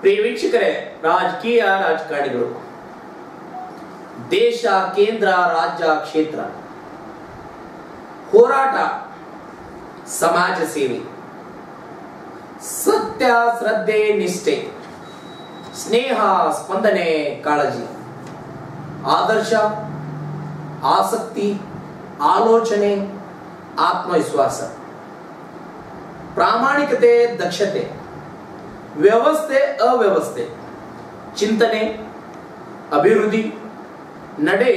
ಪ್ರಿಯ ವೀಕ್ಷಕರೇ, ರಾಜಕೀಯ ರಾಜಕಾರಣಿಗಳು ದೇಶ, ಕೇಂದ್ರ, ರಾಜ್ಯ, ಕ್ಷೇತ್ರ, ಹೋರಾಟ, ಸಮಾಜ ಸೇವೆ, ಸತ್ಯ, ಶ್ರದ್ಧೆ, ನಿಷ್ಠೆ, ಸ್ನೇಹ, ಸ್ಪಂದನೆ, ಕಾಳಜಿ, ಆದರ್ಶ, ಆಸಕ್ತಿ, ಆಲೋಚನೆ, ಆತ್ಮವಿಶ್ವಾಸ, ಪ್ರಾಮಾಣಿಕತೆ, ದಕ್ಷತೆ, ವ್ಯವಸ್ಥೆ, ಅವ್ಯವಸ್ಥೆ, ಚಿಂತನೆ, ಅಭಿವೃದ್ಧಿ, ನಡೆ,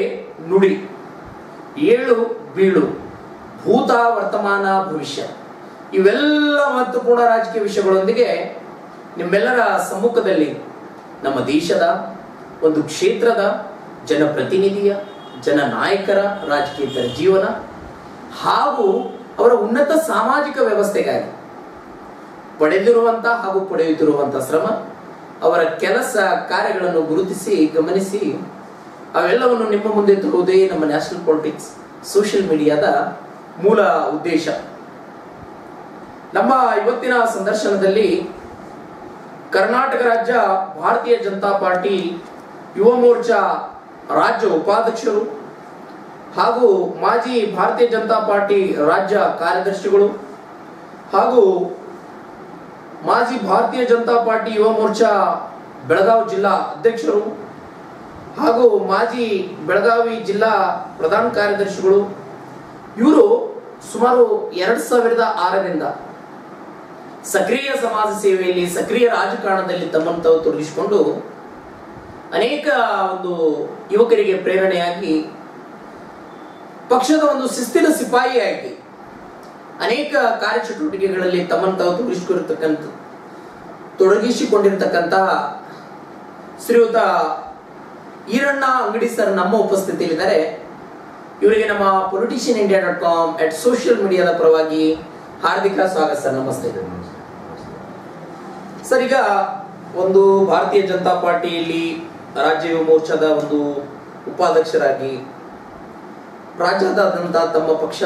ನುಡಿ, ಏಳು ಬೀಳು, ಭೂತ, ವರ್ತಮಾನ, ಭವಿಷ್ಯ ಇವೆಲ್ಲ ಮಹತ್ವಪೂರ್ಣ ರಾಜಕೀಯ ವಿಷಯಗಳೊಂದಿಗೆ ನಿಮ್ಮೆಲ್ಲರ ಸಮ್ಮುಖದಲ್ಲಿ ನಮ್ಮ ದೇಶದ ಒಂದು ಕ್ಷೇತ್ರದ ಜನಪ್ರತಿನಿಧಿಯ, ಜನನಾಯಕರ ರಾಜಕೀಯ ಜೀವನ ಹಾಗೂ ಅವರ ಉನ್ನತ ಸಾಮಾಜಿಕ ವ್ಯವಸ್ಥೆಗಾಗಿ ಪಡೆದಿರುವಂತಹ ಹಾಗೂ ಪಡೆಯುತ್ತಿರುವಂತಹ ಶ್ರಮ, ಅವರ ಕೆಲಸ ಕಾರ್ಯಗಳನ್ನು ಗುರುತಿಸಿ ಗಮನಿಸಿ ಅವೆಲ್ಲವನ್ನು ನಿಮ್ಮ ಮುಂದೆ ತರುವುದೇ ನಮ್ಮ ನ್ಯಾಷನಲ್ ಪಾಲಿಟಿಕ್ಸ್ ಸೋಷಿಯಲ್ ಮೀಡಿಯಾದ ಮೂಲ ಉದ್ದೇಶ. ನಮ್ಮ ಇವತ್ತಿನ ಸಂದರ್ಶನದಲ್ಲಿ ಕರ್ನಾಟಕ ರಾಜ್ಯ ಭಾರತೀಯ ಜನತಾ ಪಾರ್ಟಿ ಯುವ ಮೋರ್ಚಾ ರಾಜ್ಯ ಉಪಾಧ್ಯಕ್ಷರು ಹಾಗೂ ಮಾಜಿ ಭಾರತೀಯ ಜನತಾ ಪಾರ್ಟಿ ರಾಜ್ಯ ಕಾರ್ಯದರ್ಶಿಗಳು ಹಾಗೂ ಮಾಜಿ ಭಾರತೀಯ ಜನತಾ ಪಾರ್ಟಿ ಯುವ ಮೋರ್ಚಾ ಬೆಳಗಾವಿ ಜಿಲ್ಲಾ ಅಧ್ಯಕ್ಷರು ಹಾಗೂ ಮಾಜಿ ಬೆಳಗಾವಿ ಜಿಲ್ಲಾ ಪ್ರಧಾನ ಕಾರ್ಯದರ್ಶಿಗಳು ಇವರು ಸುಮಾರು 2006ರಿಂದ ಸಕ್ರಿಯ ಸಮಾಜ ಸೇವೆಯಲ್ಲಿ, ಸಕ್ರಿಯ ರಾಜಕಾರಣದಲ್ಲಿ ತಮ್ಮನ್ನು ತಾವು ತೊಡಗಿಸಿಕೊಂಡು ಅನೇಕ ಒಂದು ಯುವಕರಿಗೆ ಪ್ರೇರಣೆಯಾಗಿ ಪಕ್ಷದ ಒಂದು ಶಿಸ್ತಿನ ಸಿಪಾಯಿಯಾಗಿ ಅನೇಕ ಕಾರ್ಯಚಟುವಟಿಕೆಗಳಲ್ಲಿ ತಮ್ಮನ್ನು ತಾವು ತೊಡಗಿಸಿಕೊಂಡಿರತಕ್ಕಂತಹ ಶ್ರೀಯುತ ಈರಣ್ಣ ಅಂಗಡಿ ಸರ್ ನಮ್ಮ ಉಪಸ್ಥಿತಿಯಲ್ಲಿದ್ದಾರೆ. ಇವರಿಗೆ ನಮ್ಮ politicianindia.com ಸೋಷಿಯಲ್ ಮೀಡಿಯಾದ ಪರವಾಗಿ ಹಾರ್ದಿಕ ಸ್ವಾಗತ ಸರ್. ನಮಸ್ತೆ ಸರ್. ಈಗ ಒಂದು ಭಾರತೀಯ ಜನತಾ ಪಾರ್ಟಿಯಲ್ಲಿ ರಾಜ್ಯ ಯುವ ಮೋರ್ಚಾದ ಒಂದು ಉಪಾಧ್ಯಕ್ಷರಾಗಿ ರಾಜ್ಯಾದ್ಯಂತ ತಮ್ಮ ಪಕ್ಷ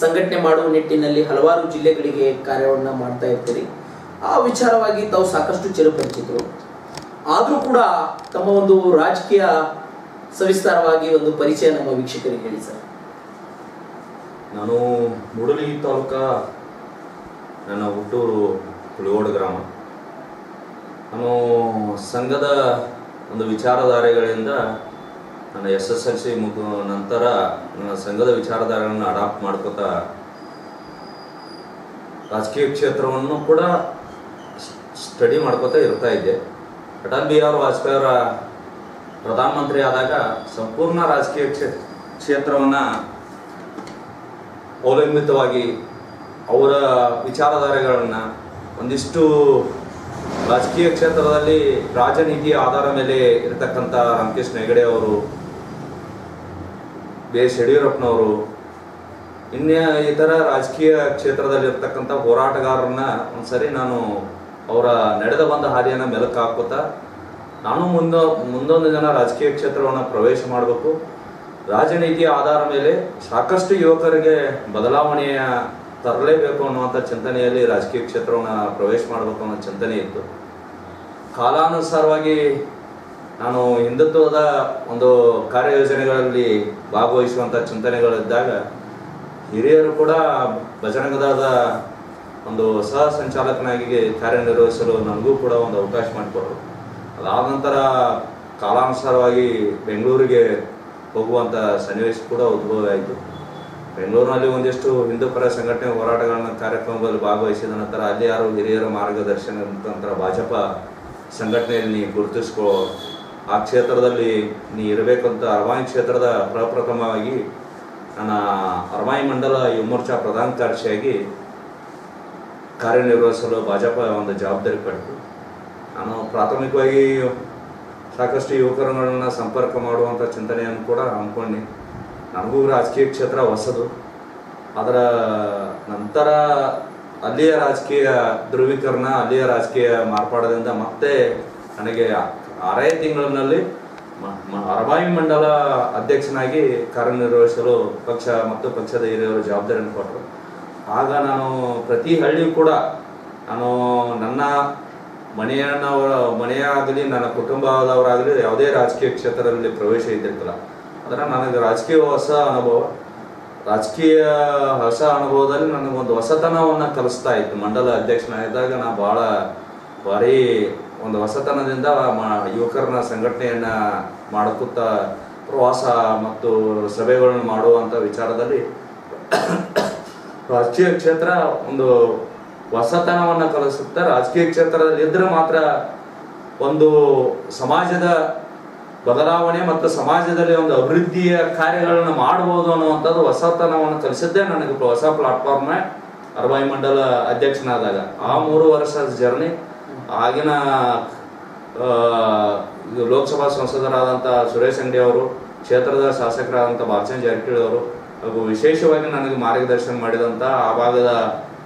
ಸಂಘಟನೆ ಮಾಡುವ ನಿಟ್ಟಿನಲ್ಲಿ ಹಲವಾರು ಜಿಲ್ಲೆಗಳಿಗೆ ಕಾರ್ಯವನ್ನು ಮಾಡ್ತಾ ಇರ್ತೀರಿ. ಆ ವಿಚಾರವಾಗಿ ತಾವು ಸಾಕಷ್ಟು ಚಿರಪರಿಚಿತರು. ಆದರೂ ಕೂಡ ತಮ್ಮ ಒಂದು ರಾಜಕೀಯ ಸವಿಸ್ತಾರವಾಗಿ ಒಂದು ಪರಿಚಯ ನಮ್ಮ ವೀಕ್ಷಕರಿಗೆ ಹೇಳಿ ಸರ್. ನಾನು ಮೂಡಲಗಿ ತಾಲೂಕಾ, ನನ್ನ ಹುಟ್ಟೂರು ಕುಳಿಗೋಡು ಗ್ರಾಮ. ನಾನು ಸಂಘದ ಒಂದು ವಿಚಾರಧಾರೆಗಳಿಂದ ನನ್ನ SSLC ನಂತರ ನನ್ನ ಸಂಘದ ವಿಚಾರಧಾರೆಗಳನ್ನು ಅಡಾಪ್ಟ್ ಮಾಡ್ಕೋತಾ ರಾಜಕೀಯ ಕ್ಷೇತ್ರವನ್ನು ಕೂಡ ಸ್ಟಡಿ ಮಾಡ್ಕೋತಾ ಇರ್ತಾ ಇದ್ದೆ. ಅಟಲ್ ಬಿಹಾರಿ ವಾಜಪೇಯಿ ಅವರ ಪ್ರಧಾನಮಂತ್ರಿ ಆದಾಗ ಸಂಪೂರ್ಣ ರಾಜಕೀಯ ಕ್ಷೇತ್ರವನ್ನು ಅವಲಂಬಿತವಾಗಿ ಅವರ ವಿಚಾರಧಾರೆಗಳನ್ನು ಒಂದಿಷ್ಟು ರಾಜಕೀಯ ಕ್ಷೇತ್ರದಲ್ಲಿ ರಾಜನೀತಿಯ ಆಧಾರ ಮೇಲೆ ಇರತಕ್ಕಂಥ ರಾಮಕೃಷ್ಣ ಹೆಗಡೆ ಅವರು, B.S. ಯಡಿಯೂರಪ್ಪನವರು, ಇತರ ರಾಜಕೀಯ ಕ್ಷೇತ್ರದಲ್ಲಿರ್ತಕ್ಕಂಥ ಹೋರಾಟಗಾರರನ್ನ ಒಂದ್ಸರಿ ನಾನು ಅವರ ನಡೆದ ಬಂದ ಹಾದಿಯನ್ನು ಮೆಲುಕು ಹಾಕೋತಾ ನಾನು ಮುಂದೊಂದು ಜನ ರಾಜಕೀಯ ಕ್ಷೇತ್ರವನ್ನು ಪ್ರವೇಶ ಮಾಡಬೇಕು, ರಾಜನೀತಿಯ ಆಧಾರ ಮೇಲೆ ಸಾಕಷ್ಟು ಯುವಕರಿಗೆ ಬದಲಾವಣೆಯ ತರಲೇಬೇಕು ಅನ್ನುವಂಥ ಚಿಂತನೆಯಲ್ಲಿ ರಾಜಕೀಯ ಕ್ಷೇತ್ರವನ್ನು ಪ್ರವೇಶ ಮಾಡಬೇಕು ಅನ್ನೋ ಚಿಂತನೆ ಇತ್ತು. ಕಾಲಾನುಸಾರವಾಗಿ ನಾನು ಹಿಂದುತ್ವದ ಒಂದು ಕಾರ್ಯಯೋಜನೆಗಳಲ್ಲಿ ಭಾಗವಹಿಸುವಂಥ ಚಿಂತನೆಗಳಿದ್ದಾಗ ಹಿರಿಯರು ಕೂಡ ಬಜರಂಗದಳದ ಒಂದು ಸಹ ಸಂಚಾಲಕನಾಗಿ ಕಾರ್ಯನಿರ್ವಹಿಸಲು ನನಗೂ ಕೂಡ ಒಂದು ಅವಕಾಶ ಮಾಡಿಕೊಟ್ರು. ಅದಾದ ನಂತರ ಕಾಲಾನುಸಾರವಾಗಿ ಬೆಂಗಳೂರಿಗೆ ಹೋಗುವಂಥ ಸನ್ನಿವೇಶ ಕೂಡ ಉದ್ಭವ ಆಯಿತು. ಬೆಂಗಳೂರಿನಲ್ಲಿ ಒಂದಿಷ್ಟು ಹಿಂದೂ ಪರ ಸಂಘಟನೆ ಹೋರಾಟಗಳನ್ನ ಕಾರ್ಯಕ್ರಮದಲ್ಲಿ ಭಾಗವಹಿಸಿದ ನಂತರ ಅಲ್ಲಿ ಯಾರು ಹಿರಿಯರ ಮಾರ್ಗದರ್ಶನ ನಂತರ ಭಾಜಪ ಸಂಘಟನೆಯಲ್ಲಿ ನೀ ಗುರುತಿಸ್ಕೋ, ಆ ಕ್ಷೇತ್ರದಲ್ಲಿ ನೀ ಇರಬೇಕಂತ ಅರಮಾಯಿ ಕ್ಷೇತ್ರದ ಪ್ರಪ್ರಥಮವಾಗಿ ನನ್ನ ಅರಮಾಯಿ ಮಂಡಲ ಯುವ ಮೋರ್ಚಾ ಪ್ರಧಾನ ಕಾರ್ಯದರ್ಶಿಯಾಗಿ ಕಾರ್ಯನಿರ್ವಹಿಸಲು ಭಾಜಪ ಒಂದು ಜವಾಬ್ದಾರಿ ಪಡೆದು ನಾನು ಪ್ರಾಥಮಿಕವಾಗಿ ಸಾಕಷ್ಟು ಯುವಕರುಗಳನ್ನು ಸಂಪರ್ಕ ಮಾಡುವಂಥ ಚಿಂತನೆಯನ್ನು ಕೂಡ ಹಮ್ಮಿಕೊಂಡು ನನಗೂ ರಾಜಕೀಯ ಕ್ಷೇತ್ರ ಹೊಸದು. ಅದರ ನಂತರ ಅಲ್ಲಿಯ ರಾಜಕೀಯ ಧ್ರುವೀಕರಣ, ಅಲ್ಲಿಯ ರಾಜಕೀಯ ಮಾರ್ಪಾಡದಿಂದ ಮತ್ತೆ ನನಗೆ 6 ತಿಂಗಳಿನಲ್ಲಿ ಅರಮಾಯಿ ಮಂಡಲ ಅಧ್ಯಕ್ಷನಾಗಿ ಕಾರ್ಯನಿರ್ವಹಿಸಲು ಪಕ್ಷ ಮತ್ತು ಪಕ್ಷದ ಹಿರಿಯರು ಜವಾಬ್ದಾರಿಯನ್ನು ಕೊಟ್ಟರು. ಆಗ ನಾನು ಪ್ರತಿ ಹಳ್ಳಿಯೂ ಕೂಡ ನಾನು ನನ್ನ ಮನೆಯಾಗಲಿ ನನ್ನ ಕುಟುಂಬದವರಾಗಲಿ ಯಾವುದೇ ರಾಜಕೀಯ ಕ್ಷೇತ್ರದಲ್ಲಿ ಪ್ರವೇಶ ಇದ್ದಿರ್ತಿಲ್ಲ. ಆದರೆ ನನಗೆ ರಾಜಕೀಯ ಹೊಸ ಅನುಭವದಲ್ಲಿ ನನಗೊಂದು ಹೊಸತನವನ್ನು ಕಲಿಸ್ತಾ ಇತ್ತು. ಮಂಡಲ ಅಧ್ಯಕ್ಷನಾಗಿದ್ದಾಗ ನಾ ಭಾರಿ ಒಂದು ಹೊಸತನದಿಂದ ಯುವಕರನ್ನ ಸಂಘಟನೆಯನ್ನ ಮಾಡ್ಕೊತ ಪ್ರವಾಸ ಮತ್ತು ಸಭೆಗಳನ್ನು ಮಾಡುವಂಥ ವಿಚಾರದಲ್ಲಿ ರಾಜಕೀಯ ಕ್ಷೇತ್ರ ಒಂದು ಹೊಸತನವನ್ನು ಕಲಿಸುತ್ತೆ. ರಾಜಕೀಯ ಕ್ಷೇತ್ರದಲ್ಲಿ ಇದ್ರೆ ಮಾತ್ರ ಒಂದು ಸಮಾಜದ ಬದಲಾವಣೆ ಮತ್ತು ಸಮಾಜದಲ್ಲಿ ಒಂದು ಅಭಿವೃದ್ಧಿಯ ಕಾರ್ಯಗಳನ್ನು ಮಾಡಬಹುದು ಅನ್ನುವಂಥದ್ದು ಹೊಸತನವನ್ನು ಕಲಿಸಿದ್ದೇ ನನಗೆ ಹೊಸ ಪ್ಲಾಟ್ಫಾರ್ಮ್ ಅರಬಾಯಿ ಮಂಡಲ ಅಧ್ಯಕ್ಷನಾದಾಗ. ಆ 3 ವರ್ಷದ ಜರ್ನಿ ಆಗಿನ ಲೋಕಸಭಾ ಸಂಸದರಾದಂಥ ಸುರೇಶ್ ಅಂಗಡಿ ಅವರು, ಕ್ಷೇತ್ರದ ಶಾಸಕರಾದಂಥ ಬಾಲಚಂದ್ರ ಜಾರಕಿಹೊಳಿ ಅವರು ಹಾಗೂ ವಿಶೇಷವಾಗಿ ನನಗೆ ಮಾರ್ಗದರ್ಶನ ಮಾಡಿದಂಥ ಆ ಭಾಗದ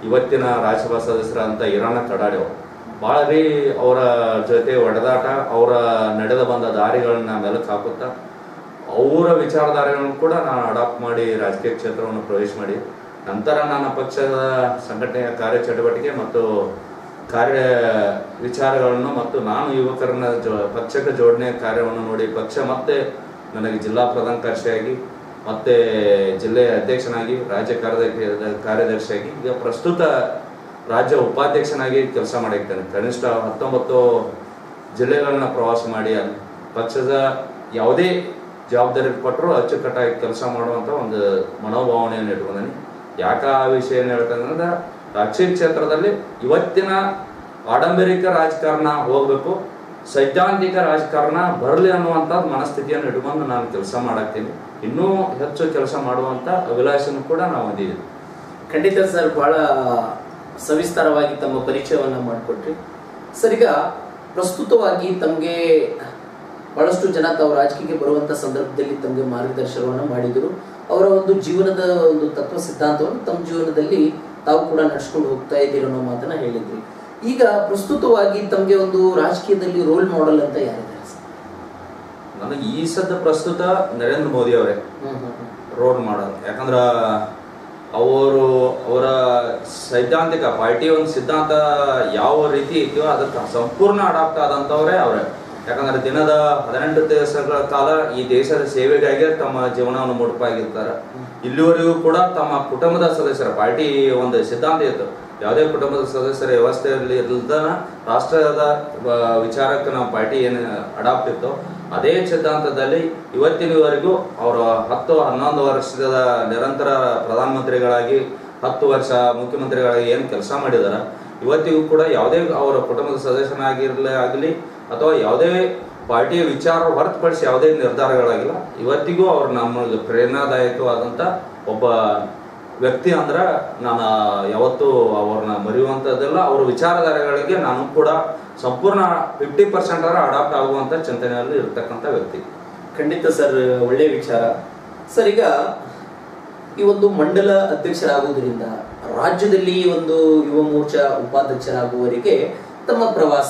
ಇವತ್ತಿನ ರಾಜ್ಯಸಭಾ ಸದಸ್ಯರಾದಂಥ ಈರಣ್ಣ ಕಡಾಡಿ ಅವರು ಭಾಳರಿ ಅವರ ಜೊತೆ ಒಡೆದಾಟ, ಅವರ ನಡೆದ ಬಂದ ದಾರಿಗಳನ್ನ ಮೆಲುಕು ಹಾಕುತ್ತಾ ಅವರ ವಿಚಾರಧಾರೆಗಳನ್ನು ಕೂಡ ನಾನು ಅಡಾಪ್ಟ್ ಮಾಡಿ ರಾಜಕೀಯ ಕ್ಷೇತ್ರವನ್ನು ಪ್ರವೇಶ ಮಾಡಿ ನಂತರ ನನ್ನ ಪಕ್ಷದ ಸಂಘಟನೆಯ ಕಾರ್ಯಚಟುವಟಿಕೆ ಮತ್ತು ಕಾರ್ಯ ವಿಚಾರಗಳನ್ನು ಮತ್ತು ನಾನು ಯುವಕರನ್ನ ಪಕ್ಷಕ್ಕೆ ಜೋಡಣೆಯ ಕಾರ್ಯವನ್ನು ನೋಡಿ ಪಕ್ಷ ಮತ್ತೆ ನನಗೆ ಜಿಲ್ಲಾ ಪ್ರಧಾನ ಕಾರ್ಯದರ್ಶಿಯಾಗಿ ಮತ್ತೆ ಜಿಲ್ಲೆಯ ಅಧ್ಯಕ್ಷನಾಗಿ ರಾಜ್ಯ ಕಾರ್ಯದರ್ಶಿಯಾಗಿ ಈಗ ಪ್ರಸ್ತುತ ರಾಜ್ಯ ಉಪಾಧ್ಯಕ್ಷನಾಗಿ ಕೆಲಸ ಮಾಡಿದ್ದೇನೆ. ಕನಿಷ್ಠ 19 ಜಿಲ್ಲೆಗಳನ್ನ ಪ್ರವಾಸ ಮಾಡಿ ಪಕ್ಷದ ಯಾವುದೇ ಜವಾಬ್ದಾರಿ ಕೊಟ್ಟರು ಅಚ್ಚುಕಟ್ಟಾಗಿ ಕೆಲಸ ಮಾಡುವಂಥ ಒಂದು ಮನೋಭಾವನೆಯನ್ನು ಇಟ್ಕೊಂಡೇನೆ. ಯಾಕೆ ಆ ವಿಷಯ ಹೇಳ್ತಂದ್ರೆ ರಾಜಕೀಯ ಕ್ಷೇತ್ರದಲ್ಲಿ ಇವತ್ತಿನ ಆಡಂಬರಿಕ ರಾಜಕಾರಣ ಹೋಗ್ಬೇಕು, ಸೈದ್ಧಾಂತಿಕ ರಾಜಕಾರಣ ಬರಲಿ ಅನ್ನುವಂಥದ್ದು ಮನಸ್ಥಿತಿಯನ್ನು ಇಟ್ಕೊಂಡು ನಾನು ಕೆಲಸ ಮಾಡಾಕ್ತೀನಿ. ಇನ್ನೂ ಹೆಚ್ಚು ಕೆಲಸ ಮಾಡುವಂಥ ಅಭಿಲಾಷೆಯನ್ನು ಕೂಡ ನಾವು ಹೊಂದಿದ್ದೀವಿ. ಖಂಡಿತ ಸರ್, ಬಹಳ ಸವಿಸ್ತಾರವಾಗಿ ತಮ್ಮ ಪರಿಚಯವನ್ನು ಮಾಡಿಕೊಟ್ರಿ ಸರ್. ಈಗ ಪ್ರಸ್ತುತವಾಗಿ ತಮಗೆ ಬಹಳಷ್ಟು ಜನ ತಾವು ರಾಜಕೀಯಕ್ಕೆ ಬರುವಂಥ ಸಂದರ್ಭದಲ್ಲಿ ತಮಗೆ ಮಾರ್ಗದರ್ಶನವನ್ನು ಮಾಡಿದರು. ಅವರ ಒಂದು ಜೀವನದ ಒಂದು ತತ್ವ ಸಿದ್ಧಾಂತವನ್ನು ತಮ್ಮ ಜೀವನದಲ್ಲಿ ತಾವು ಕೂಡ ನಡೆಸ್ಕೊಂಡು ಹೋಗ್ತಾ ಇದ್ದೀರೋ ಅನ್ನೋ ಮಾತನ್ನ ಹೇಳಿದ್ರಿ. ಈಗ ಪ್ರಸ್ತುತವಾಗಿ ತಮಗೆ ಒಂದು ರಾಜಕೀಯದಲ್ಲಿ ರೋಲ್ ಮಾಡೆಲ್ ಅಂತ ಯಾರಿದ್ದಾರೆ ಸರ್? ನನಗೆ ಈ ಸದ್ದ ಪ್ರಸ್ತುತ ನರೇಂದ್ರ ಮೋದಿ ಅವರೇ ರೋಲ್ ಮಾಡಲ್. ಯಾಕಂದ್ರೆ ಅವರ ಸೈದ್ಧಾಂತಿಕ ಪಾರ್ಟಿ ಒಂದು ಸಿದ್ಧಾಂತ ಯಾವ ರೀತಿ ಇದೆಯೋ ಅದಕ್ಕೆ ಸಂಪೂರ್ಣ ಅಡಾಪ್ಟ್ ಆದಂಥವ್ರೆ ಅವರೇ. ಯಾಕಂದ್ರೆ ದಿನದ 18 ದಿವಸಗಳ ಕಾಲ ಈ ದೇಶದ ಸೇವೆಗಾಗಿ ತಮ್ಮ ಜೀವನವನ್ನು ಮುಡುಪಾಗಿರ್ತಾರೆ. ಇಲ್ಲಿವರೆಗೂ ಕೂಡ ತಮ್ಮ ಕುಟುಂಬದ ಸದಸ್ಯರ ಪಾರ್ಟಿ ಒಂದು ಸಿದ್ಧಾಂತ ಇತ್ತು, ಯಾವುದೇ ಕುಟುಂಬದ ಸದಸ್ಯರ ವ್ಯವಸ್ಥೆಯಲ್ಲಿ ಇಲ್ಲದ ರಾಷ್ಟ್ರದ ವಿಚಾರಕ್ಕೆ ನಮ್ಮ ಪಾರ್ಟಿ ಏನು ಅಡಾಪ್ಟ್ ಇತ್ತು ಅದೇ ಸಿದ್ಧಾಂತದಲ್ಲಿ ಇವತ್ತಿನವರೆಗೂ ಅವರು 10-11 ವರ್ಷದ ನಿರಂತರ ಪ್ರಧಾನಮಂತ್ರಿಗಳಾಗಿ 10 ವರ್ಷ ಮುಖ್ಯಮಂತ್ರಿಗಳಾಗಿ ಏನು ಕೆಲಸ ಮಾಡಿದಾರ ಇವತ್ತಿಗೂ ಕೂಡ ಯಾವುದೇ ಅವರ ಕುಟುಂಬದ ಸದಸ್ಯನಾಗಿರಲಿ ಅಥವಾ ಯಾವುದೇ ಪಾರ್ಟಿಯ ವಿಚಾರ ಹೊರತುಪಡಿಸಿ ಯಾವುದೇ ನಿರ್ಧಾರಗಳಾಗಿಲ್ಲ. ಇವತ್ತಿಗೂ ಅವ್ರು ನಮಗೆ ಪ್ರೇರಣಾದಾಯಕವಾದಂಥ ಒಬ್ಬ ವ್ಯಕ್ತಿ ಅಂದ್ರೆ ನಾನು ಯಾವತ್ತೂ ಅವ್ರನ್ನ ಮರೆಯುವಂಥದ್ದೆಲ್ಲ. ಅವರ ವಿಚಾರಧಾರೆಗಳಿಗೆ ನಾನು ಕೂಡ ಸಂಪೂರ್ಣ 50% ಅಡಾಪ್ಟ್ ಆಗುವಂಥ ಚಿಂತನೆಯಲ್ಲಿ ಇರ್ತಕ್ಕಂಥ ವ್ಯಕ್ತಿ. ಖಂಡಿತ ಸರ್, ಒಳ್ಳೆಯ ವಿಚಾರ ಸರ್. ಈಗ ಈ ಒಂದು ಮಂಡಲ ಅಧ್ಯಕ್ಷರಾಗುವುದರಿಂದ ರಾಜ್ಯದಲ್ಲಿ ಒಂದು ಯುವ ಮೋರ್ಚಾ ಉಪಾಧ್ಯಕ್ಷರಾಗುವವರೆಗೆ ತಮ್ಮ ಪ್ರವಾಸ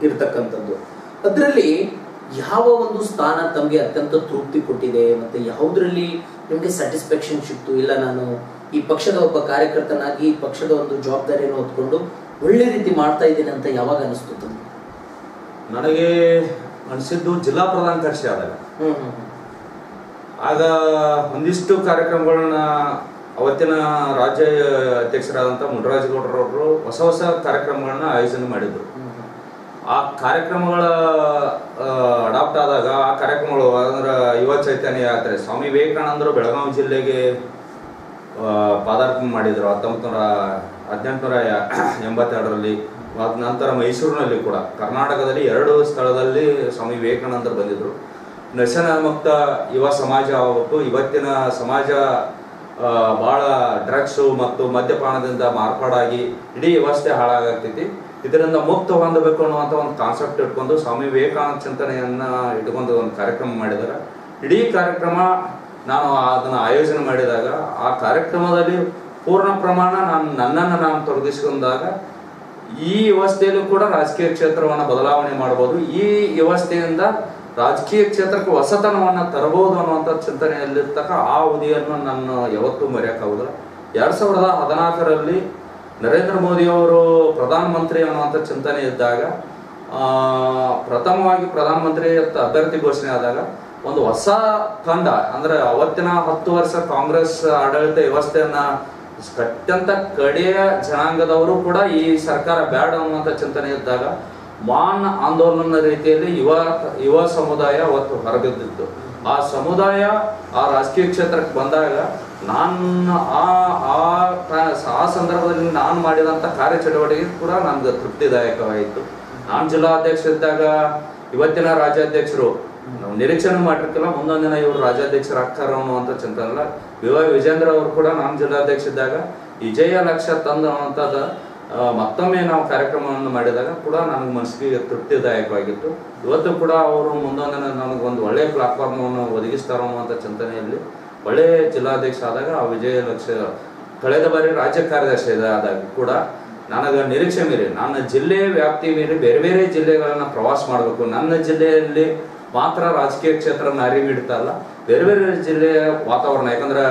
ಇರತಕ್ಕಂಥದ್ದು. ಅದರಲ್ಲಿ ಯಾವ ಒಂದು ಸ್ಥಾನ ತಮಗೆ ಅತ್ಯಂತ ತೃಪ್ತಿ ಕೊಟ್ಟಿದೆ ಮತ್ತೆ ಯಾವುದರಲ್ಲಿ ನಿಮಗೆ ಸ್ಯಾಟಿಸ್ಫ್ಯಾಕ್ಷನ್ ಸಿಕ್ತು? ಇಲ್ಲ, ನಾನು ಈ ಪಕ್ಷದ ಒಬ್ಬ ಕಾರ್ಯಕರ್ತನಾಗಿ ಪಕ್ಷದ ಒಂದು ಜವಾಬ್ದಾರಿಯನ್ನು ಹೊತ್ಕೊಂಡು ಒಳ್ಳೆ ರೀತಿ ಮಾಡ್ತಾ ಇದ್ದೇನೆ ಅಂತ ಯಾವಾಗ ಅನಿಸ್ತು ತಮಗೆ? ನನಗೆ ಅನಿಸಿದ್ದು ಜಿಲ್ಲಾ ಪ್ರಧಾನ ಕಾರ್ಯದರ್ಶಿ ಆದಾಗ. ಆಗ ಒಂದಿಷ್ಟು ಕಾರ್ಯಕ್ರಮಗಳನ್ನ ಅವತ್ತಿನ ರಾಜ್ಯ ಅಧ್ಯಕ್ಷರಾದಂಥ ಮುನರಾಜಗೌಡರವರು ಹೊಸ ಕಾರ್ಯಕ್ರಮಗಳನ್ನ ಆಯೋಜನೆ ಮಾಡಿದ್ರು. ಆ ಕಾರ್ಯಕ್ರಮಗಳ ಅಡಾಪ್ಟ್ ಆದಾಗ ಆ ಕಾರ್ಯಕ್ರಮಗಳು ಅಂದ್ರೆ ಯುವ ಚೈತನ್ಯ ಯಾತ್ರೆ, ಸ್ವಾಮಿ ವಿವೇಕಾನಂದರು ಬೆಳಗಾವಿ ಜಿಲ್ಲೆಗೆ ಪಾದಾರ್ಪಣೆ ಮಾಡಿದ್ರು 1882ರಲ್ಲಿ. ಅದ ನಂತರ ಮೈಸೂರಿನಲ್ಲಿ ಕೂಡ ಕರ್ನಾಟಕದಲ್ಲಿ 2 ಸ್ಥಳದಲ್ಲಿ ಸ್ವಾಮಿ ವಿವೇಕಾನಂದರು ಬಂದಿದ್ರು. ನಶನ ಮುಕ್ತ ಯುವ ಸಮಾಜ ಆಗಬೇಕು. ಇವತ್ತಿನ ಸಮಾಜ ಭಾಳ ಡ್ರಗ್ಸು ಮತ್ತು ಮದ್ಯಪಾನದಿಂದ ಮಾರ್ಪಾಡಾಗಿ ಇಡೀ ವ್ಯವಸ್ಥೆ ಹಾಳಾಗತೈತಿ. ಇದರಿಂದ ಮುಕ್ತ ಹೊಂದಬೇಕು ಅನ್ನುವಂಥ ಒಂದು ಕಾನ್ಸೆಪ್ಟ್ ಇಟ್ಕೊಂಡು ಸ್ವಾಮಿ ವಿವೇಕಾನಂದ ಚಿಂತನೆಯನ್ನ ಇಟ್ಕೊಂಡು ಒಂದು ಕಾರ್ಯಕ್ರಮ ಮಾಡಿದ್ದಾರೆ. ಇಡೀ ಕಾರ್ಯಕ್ರಮ ನಾನು ಅದನ್ನು ಆಯೋಜನೆ ಮಾಡಿದಾಗ ಆ ಕಾರ್ಯಕ್ರಮದಲ್ಲಿ ಪೂರ್ಣ ಪ್ರಮಾಣ ನನ್ನನ್ನು ನಾನು ತೊಡಗಿಸಿಕೊಂಡಾಗ ಈ ವ್ಯವಸ್ಥೆಯಲ್ಲೂ ಕೂಡ ರಾಜಕೀಯ ಕ್ಷೇತ್ರವನ್ನು ಬದಲಾವಣೆ ಮಾಡಬಹುದು, ಈ ವ್ಯವಸ್ಥೆಯಿಂದ ರಾಜಕೀಯ ಕ್ಷೇತ್ರಕ್ಕೆ ಹೊಸತನವನ್ನು ತರಬಹುದು ಅನ್ನುವಂಥ ಚಿಂತನೆಯಲ್ಲಿರ್ತಕ್ಕ ಆ ಅವಧಿಯನ್ನು ನಾನು ಯಾವತ್ತೂ ಮರೆಯೋಕ್ಕಾಗೋದಿಲ್ಲ. 2014ರಲ್ಲಿ ನರೇಂದ್ರ ಮೋದಿ ಅವರು ಪ್ರಧಾನಮಂತ್ರಿ ಅನ್ನುವಂಥ ಚಿಂತನೆ ಇದ್ದಾಗ ಪ್ರಥಮವಾಗಿ ಪ್ರಧಾನಮಂತ್ರಿ ಅಭ್ಯರ್ಥಿ ಘೋಷಣೆ ಆದಾಗ ಒಂದು ಹೊಸ ತಂಡ ಅಂದ್ರೆ ಅವತ್ತಿನ 10 ವರ್ಷ ಕಾಂಗ್ರೆಸ್ ಆಡಳಿತ ವ್ಯವಸ್ಥೆಯನ್ನ ಅತ್ಯಂತ ಕಡೆಯ ಜನಾಂಗದವರು ಕೂಡ ಈ ಸರ್ಕಾರ ಬ್ಯಾಡ ಅನ್ನುವಂಥ ಚಿಂತನೆ ಇದ್ದಾಗ ಮಾನ್ ಆಂದೋಲನ ರೀತಿಯಲ್ಲಿ ಯುವ ಸಮುದಾಯ ಅವತ್ತು ಹೊರಬಿದ್ದಿತ್ತು. ಆ ಸಮುದಾಯ ಆ ರಾಜಕೀಯ ಕ್ಷೇತ್ರಕ್ಕೆ ಬಂದಾಗ ನಾನು ಆ ಸಂದರ್ಭದಲ್ಲಿ ನಾನು ಮಾಡಿದಂಥ ಕಾರ್ಯಚಟುವಟಿಕೆ ಕೂಡ ನನಗೆ ತೃಪ್ತಿದಾಯಕವಾಯಿತು. ನಾನು ಜಿಲ್ಲಾಧ್ಯಕ್ಷ ಇದ್ದಾಗ ಇವತ್ತಿನ ರಾಜ್ಯಾಧ್ಯಕ್ಷರು ನಾವು ನಿರೀಕ್ಷಣೆ ಮಾಡಿರ್ತಿಲ್ಲ, ಮುಂದೊಂದು ದಿನ ಇವರು ರಾಜ್ಯಾಧ್ಯಕ್ಷರಾಗ್ತಾರ ಅನ್ನುವಂಥ ಚಿಂತನೆ ಇಲ್ಲ. ವಿಜೇಂದ್ರ ಅವರು ಕೂಡ ನಾನು ಜಿಲ್ಲಾಧ್ಯಕ್ಷ ಇದ್ದಾಗ ವಿಜಯ ಲಕ್ಷ್ಯ ತಂದಂಥದ ಮತ್ತೊಮ್ಮೆ ನಾವು ಕಾರ್ಯಕ್ರಮವನ್ನು ಮಾಡಿದಾಗ ಕೂಡ ನನಗೆ ಮನಸ್ಸಿಗೆ ತೃಪ್ತಿದಾಯಕವಾಗಿತ್ತು. ಇವತ್ತು ಕೂಡ ಅವರು ಮುಂದೊಂದು ದಿನ ನನಗೆ ಒಂದು ಒಳ್ಳೆಯ ಪ್ಲಾಟ್ಫಾರ್ಮನ್ನು ಒದಗಿಸ್ತಾರೋ ಅನ್ನುವಂಥ ಚಿಂತನೆಯಲ್ಲಿ ಒಳ್ಳೆಯ ಜಿಲ್ಲಾಧ್ಯಕ್ಷ ಆದಾಗ ಆ ವಿಜಯ ಲಕ್ಷ್ಯ ಕಳೆದ ಬಾರಿ ರಾಜ್ಯ ಕಾರ್ಯದರ್ಶಿ ಆದಾಗ ಕೂಡ ನನಗೆ ನಿರೀಕ್ಷೆ ಮೀರಿ ನನ್ನ ಜಿಲ್ಲೆ ವ್ಯಾಪ್ತಿ ಮೀರಿ ಬೇರೆ ಬೇರೆ ಜಿಲ್ಲೆಗಳನ್ನ ಪ್ರವಾಸ ಮಾಡಬೇಕು. ನನ್ನ ಜಿಲ್ಲೆಯಲ್ಲಿ ಮಾತ್ರ ರಾಜಕೀಯ ಕ್ಷೇತ್ರ ಅರಿವಿಡ್ತಾ ಇಲ್ಲ, ಬೇರೆ ಬೇರೆ ಜಿಲ್ಲೆಯ ವಾತಾವರಣ. ಯಾಕಂದ್ರೆ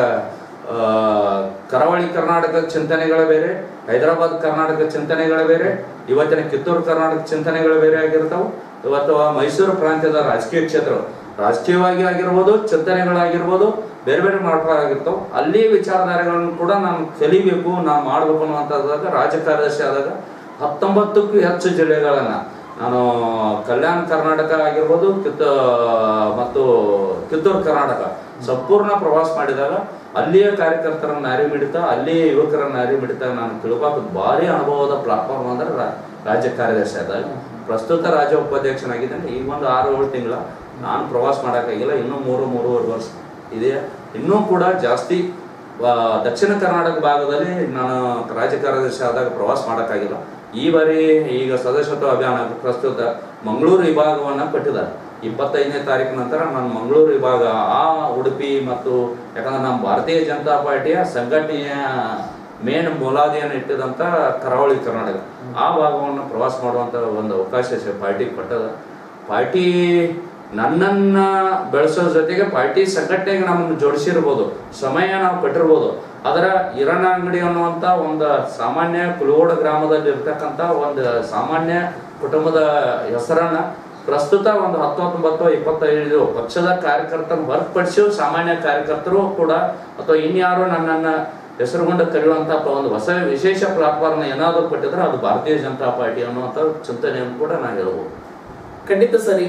ಕರಾವಳಿ ಕರ್ನಾಟಕ ಚಿಂತನೆಗಳ ಬೇರೆ, ಹೈದರಾಬಾದ್ ಕರ್ನಾಟಕ ಚಿಂತನೆಗಳ ಬೇರೆ, ಇವತ್ತಿನ ಕಿತ್ತೂರು ಕರ್ನಾಟಕ ಚಿಂತನೆಗಳು ಬೇರೆ ಆಗಿರ್ತಾವೆ. ಇವತ್ತು ಮೈಸೂರು ಪ್ರಾಂತ್ಯದ ರಾಜಕೀಯ ಕ್ಷೇತ್ರ ರಾಜಕೀಯವಾಗಿ ಆಗಿರ್ಬೋದು, ಚಿಂತನೆಗಳಾಗಿರ್ಬೋದು, ಬೇರೆ ಬೇರೆ ಆಗಿರ್ತಾವೆ. ಅಲ್ಲಿ ವಿಚಾರಧಾರೆಗಳನ್ನು ಕೂಡ ನಾನು ಕಲಿಬೇಕು, ನಾನು ಮಾಡಬೇಕು ಅನ್ನುವಂಥದ್ದಾಗ ರಾಜ್ಯ ಕಾರ್ಯದರ್ಶಿ ಆದಾಗ 19ಕ್ಕೂ ಹೆಚ್ಚು ಜಿಲ್ಲೆಗಳನ್ನ ನಾನು ಕಲ್ಯಾಣ ಕರ್ನಾಟಕ ಆಗಿರ್ಬೋದು ಮತ್ತು ಕಿತ್ತೂರು ಕರ್ನಾಟಕ ಸಂಪೂರ್ಣ ಪ್ರವಾಸ ಮಾಡಿದಾಗ ಅಲ್ಲಿಯ ಕಾರ್ಯಕರ್ತರನ್ನ ಅರಿಮಿಡಿತಾ, ಅಲ್ಲಿಯ ಯುವಕರನ್ನ ಅರಿಮಿಡಿತಾ ನಾನು ತಿಳ್ಕೋದು ಭಾರಿ ಅನುಭವದ ಪ್ಲಾಟ್ಫಾರ್ಮ್ ಅಂದ್ರೆ ರಾಜ್ಯ ಕಾರ್ಯದರ್ಶಿ ಆದಾಗ. ಪ್ರಸ್ತುತ ರಾಜ್ಯ ಉಪಾಧ್ಯಕ್ಷನಾಗಿದ್ದೇನೆ. ಈಗ ಒಂದು 6-7 ತಿಂಗಳ ನಾನು ಪ್ರವಾಸ ಮಾಡೋಕ್ಕಾಗಿಲ್ಲ, ಇನ್ನೂ 3-3.5 ವರ್ಷ ಇದೆ. ಇನ್ನೂ ಕೂಡ ಜಾಸ್ತಿ ದಕ್ಷಿಣ ಕರ್ನಾಟಕ ಭಾಗದಲ್ಲಿ ನಾನು ರಾಜ್ಯ ಕಾರ್ಯದರ್ಶಿ ಆದಾಗ ಪ್ರವಾಸ ಮಾಡೋಕ್ಕಾಗಿಲ್ಲ. ಈ ಬಾರಿ ಈಗ ಸದಸ್ಯತ್ವ ಅಭಿಯಾನ ಪ್ರಸ್ತುತ ಮಂಗಳೂರು ವಿಭಾಗವನ್ನು ಕೊಟ್ಟಿದ್ದಾರೆ. 25ನೇ ತಾರೀಕು ನಂತರ ನಾನು ಮಂಗಳೂರು ವಿಭಾಗ ಉಡುಪಿ ಮತ್ತು ಯಾಕಂದ್ರೆ ನಮ್ಮ ಭಾರತೀಯ ಜನತಾ ಪಾರ್ಟಿಯ ಸಂಘಟನೆಯ ಮೇನ್ ಮೂಲಾದಿಯನ್ನು ಇಟ್ಟಿದಂಥ ಕರಾವಳಿ ಕರ್ನಾಟಕ ಆ ಭಾಗವನ್ನು ಪ್ರವಾಸ ಮಾಡುವಂಥ ಒಂದು ಅವಕಾಶ ಪಾರ್ಟಿ ಕೊಟ್ಟದ. ಪಾರ್ಟಿ ನನ್ನನ್ನ ಬೆಳೆಸೋ ಜೊತೆಗೆ ಪಾರ್ಟಿ ಸಂಘಟನೆಗೆ ನಮ್ಮನ್ನು ಜೋಡಿಸಿರ್ಬೋದು, ಸಮಯ ನಾವು ಕೊಟ್ಟಿರ್ಬೋದು. ಅದರ ಈರಣ್ಣ ಅಂಗಡಿ ಅನ್ನುವಂಥ ಒಂದು ಸಾಮಾನ್ಯ ಕುಲಗೋಡ ಗ್ರಾಮದಲ್ಲಿ ಇರ್ತಕ್ಕಂಥ ಒಂದು ಸಾಮಾನ್ಯ ಕುಟುಂಬದ ಹೆಸರನ್ನ ಪ್ರಸ್ತುತ ಒಂದು 19-25 ಪಕ್ಷದ ಕಾರ್ಯಕರ್ತರು ಹೊರತುಪಡಿಸಿ ಸಾಮಾನ್ಯ ಕಾರ್ಯಕರ್ತರು ಕೂಡ ಅಥವಾ ಇನ್ಯಾರು ನನ್ನನ್ನು ಹೆಸರುಗೊಂಡು ಕರೆಯುವಂಥ ಒಂದು ಹೊಸ ವಿಶೇಷ ಪ್ಲಾಟ್ಫಾರ್ಮ್ ಏನಾದರೂ ಕೊಟ್ಟಿದ್ರೆ ಅದು ಭಾರತೀಯ ಜನತಾ ಪಾರ್ಟಿ ಅನ್ನುವಂಥ ಚಿಂತನೆಯನ್ನು ಕೂಡ ನಾನು ಹೇಳ್ಬೋದು. ಖಂಡಿತ ಸರ್.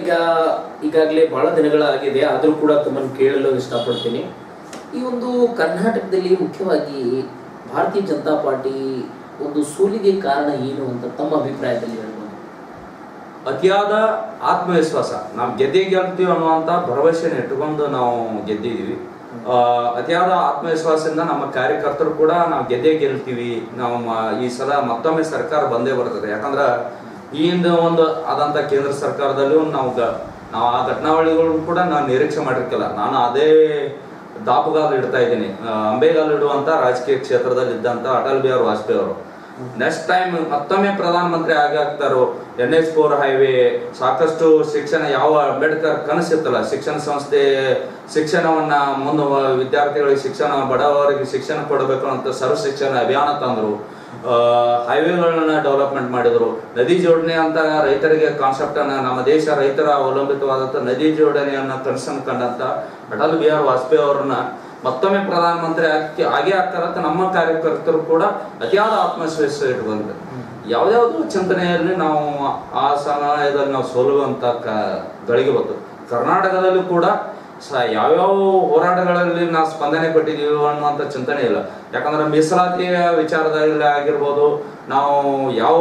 ಈಗಾಗಲೇ ಬಹಳ ದಿನಗಳಾಗಿದೆ, ಆದರೂ ಕೂಡ ತಮ್ಮನ್ನು ಕೇಳಲು ಇಷ್ಟಪಡ್ತೀನಿ. ಈ ಒಂದು ಕರ್ನಾಟಕದಲ್ಲಿ ಮುಖ್ಯವಾಗಿ ಭಾರತೀಯ ಜನತಾ ಪಾರ್ಟಿ ಒಂದು ಸೋಲಿಗೆ ಕಾರಣ ಏನು ಅಂತ ತಮ್ಮ ಅಭಿಪ್ರಾಯದಲ್ಲಿ ಹೇಳ್ಬೋದು? ಅತಿಯಾದ ಆತ್ಮವಿಶ್ವಾಸ. ನಾವು ಗೆಲ್ತೀವಿ ಅನ್ನುವಂಥ ಭರವಸೆಯನ್ನು ಇಟ್ಟುಕೊಂಡು ನಾವು ಗೆದ್ದಿದ್ದೀವಿ. ಅತಿಯಾದ ಆತ್ಮವಿಶ್ವಾಸದಿಂದ ನಮ್ಮ ಕಾರ್ಯಕರ್ತರು ಕೂಡ ನಾವು ಗೆಲ್ತೀವಿ, ನಾವು ಈ ಸಲ ಮತ್ತೊಮ್ಮೆ ಸರ್ಕಾರ ಬಂದೇ ಬರ್ತದೆ. ಯಾಕಂದ್ರೆ ಈ ಹಿಂದೆ ಒಂದು ಆದಂಥ ಕೇಂದ್ರ ಸರ್ಕಾರದಲ್ಲೂ ನಾವು ಆ ಘಟನಾವಳಿಗಳು ಕೂಡ ನಾನು ನಿರೀಕ್ಷೆ ಮಾಡಿರ್ಕಿಲ್ಲ. ನಾನು ಅದೇ ದಾಪುಗಾಲು ಇಡ್ತಾ ಇದ್ದೀನಿ. ಅಂಬೆಗಾಲು ಇಡುವಂಥ ರಾಜಕೀಯ ಕ್ಷೇತ್ರದಲ್ಲಿ ಇದ್ದಂಥ ಅಟಲ್ ಬಿಹಾರಿ ವಾಜಪೇಯಿ ಅವರು ನೆಕ್ಸ್ಟ್ ಟೈಮ್ ಮತ್ತೊಮ್ಮೆ ಪ್ರಧಾನಮಂತ್ರಿ ಆಗ್ತಾರೋ. NH4 ಹೈವೇ, ಸಾಕಷ್ಟು ಶಿಕ್ಷಣ, ಯಾವ ಅಂಬೇಡ್ಕರ್ ಕನಸಿತ್ತಲ್ಲ ಶಿಕ್ಷಣ ಸಂಸ್ಥೆ, ಶಿಕ್ಷಣವನ್ನ ಮುಂದೆ ವಿದ್ಯಾರ್ಥಿಗಳಿಗೆ ಶಿಕ್ಷಣ, ಬಡವರಿಗೆ ಶಿಕ್ಷಣ ಕೊಡಬೇಕು ಅಂತ ಸರ್ವ ಶಿಕ್ಷಣ ಅಭಿಯಾನ ತಂದರು. ಹೈವೇಗಳನ್ನ ಡೆವಲಪ್ಮೆಂಟ್ ಮಾಡಿದ್ರು. ನದಿ ಜೋಡಣೆ ಅಂತ ರೈತರಿಗೆ ಕಾನ್ಸೆಪ್ಟ್ ಅನ್ನ, ನಮ್ಮ ದೇಶ ರೈತರ ಅವಲಂಬಿತವಾದಂಥ ನದಿ ಜೋಡಣೆಯನ್ನ ಕನಸನ್ನು ಕಂಡಂತ ಅಟಲ್ ಬಿಹಾರಿ ವಾಜಪೇಯಿ ಅವರನ್ನ ಮತ್ತೊಮ್ಮೆ ಪ್ರಧಾನಮಂತ್ರಿ ಆಗೇ ಆಗ್ತಾರಂತ ನಮ್ಮ ಕಾರ್ಯಕರ್ತರು ಕೂಡ ಅತಿಯಾದ ಆತ್ಮವಿಶ್ವಾಸ ಇಟ್ಕೊಂಡ್ರೆ ಯಾವ್ದಾವ್ದು ಚಿಂತನೆಯಲ್ಲಿ ನಾವು ಆ ಸಮಯದಲ್ಲಿ ನಾವು ಸೋಲುವಂತ ಗಳಿಗೆ ಬಂತು. ಕರ್ನಾಟಕದಲ್ಲೂ ಕೂಡ ಯಾವ್ಯಾವ ಹೋರಾಟಗಳಲ್ಲಿ ನಾವು ಸ್ಪಂದನೆ ಕೊಟ್ಟಿದ್ದೀವಿ ಅನ್ನುವಂಥ ಚಿಂತನೆ ಇಲ್ಲ. ಯಾಕಂದ್ರೆ ಮೀಸಲಾತಿಯ ವಿಚಾರದಲ್ಲಿ ಆಗಿರ್ಬೋದು, ನಾವು ಯಾವ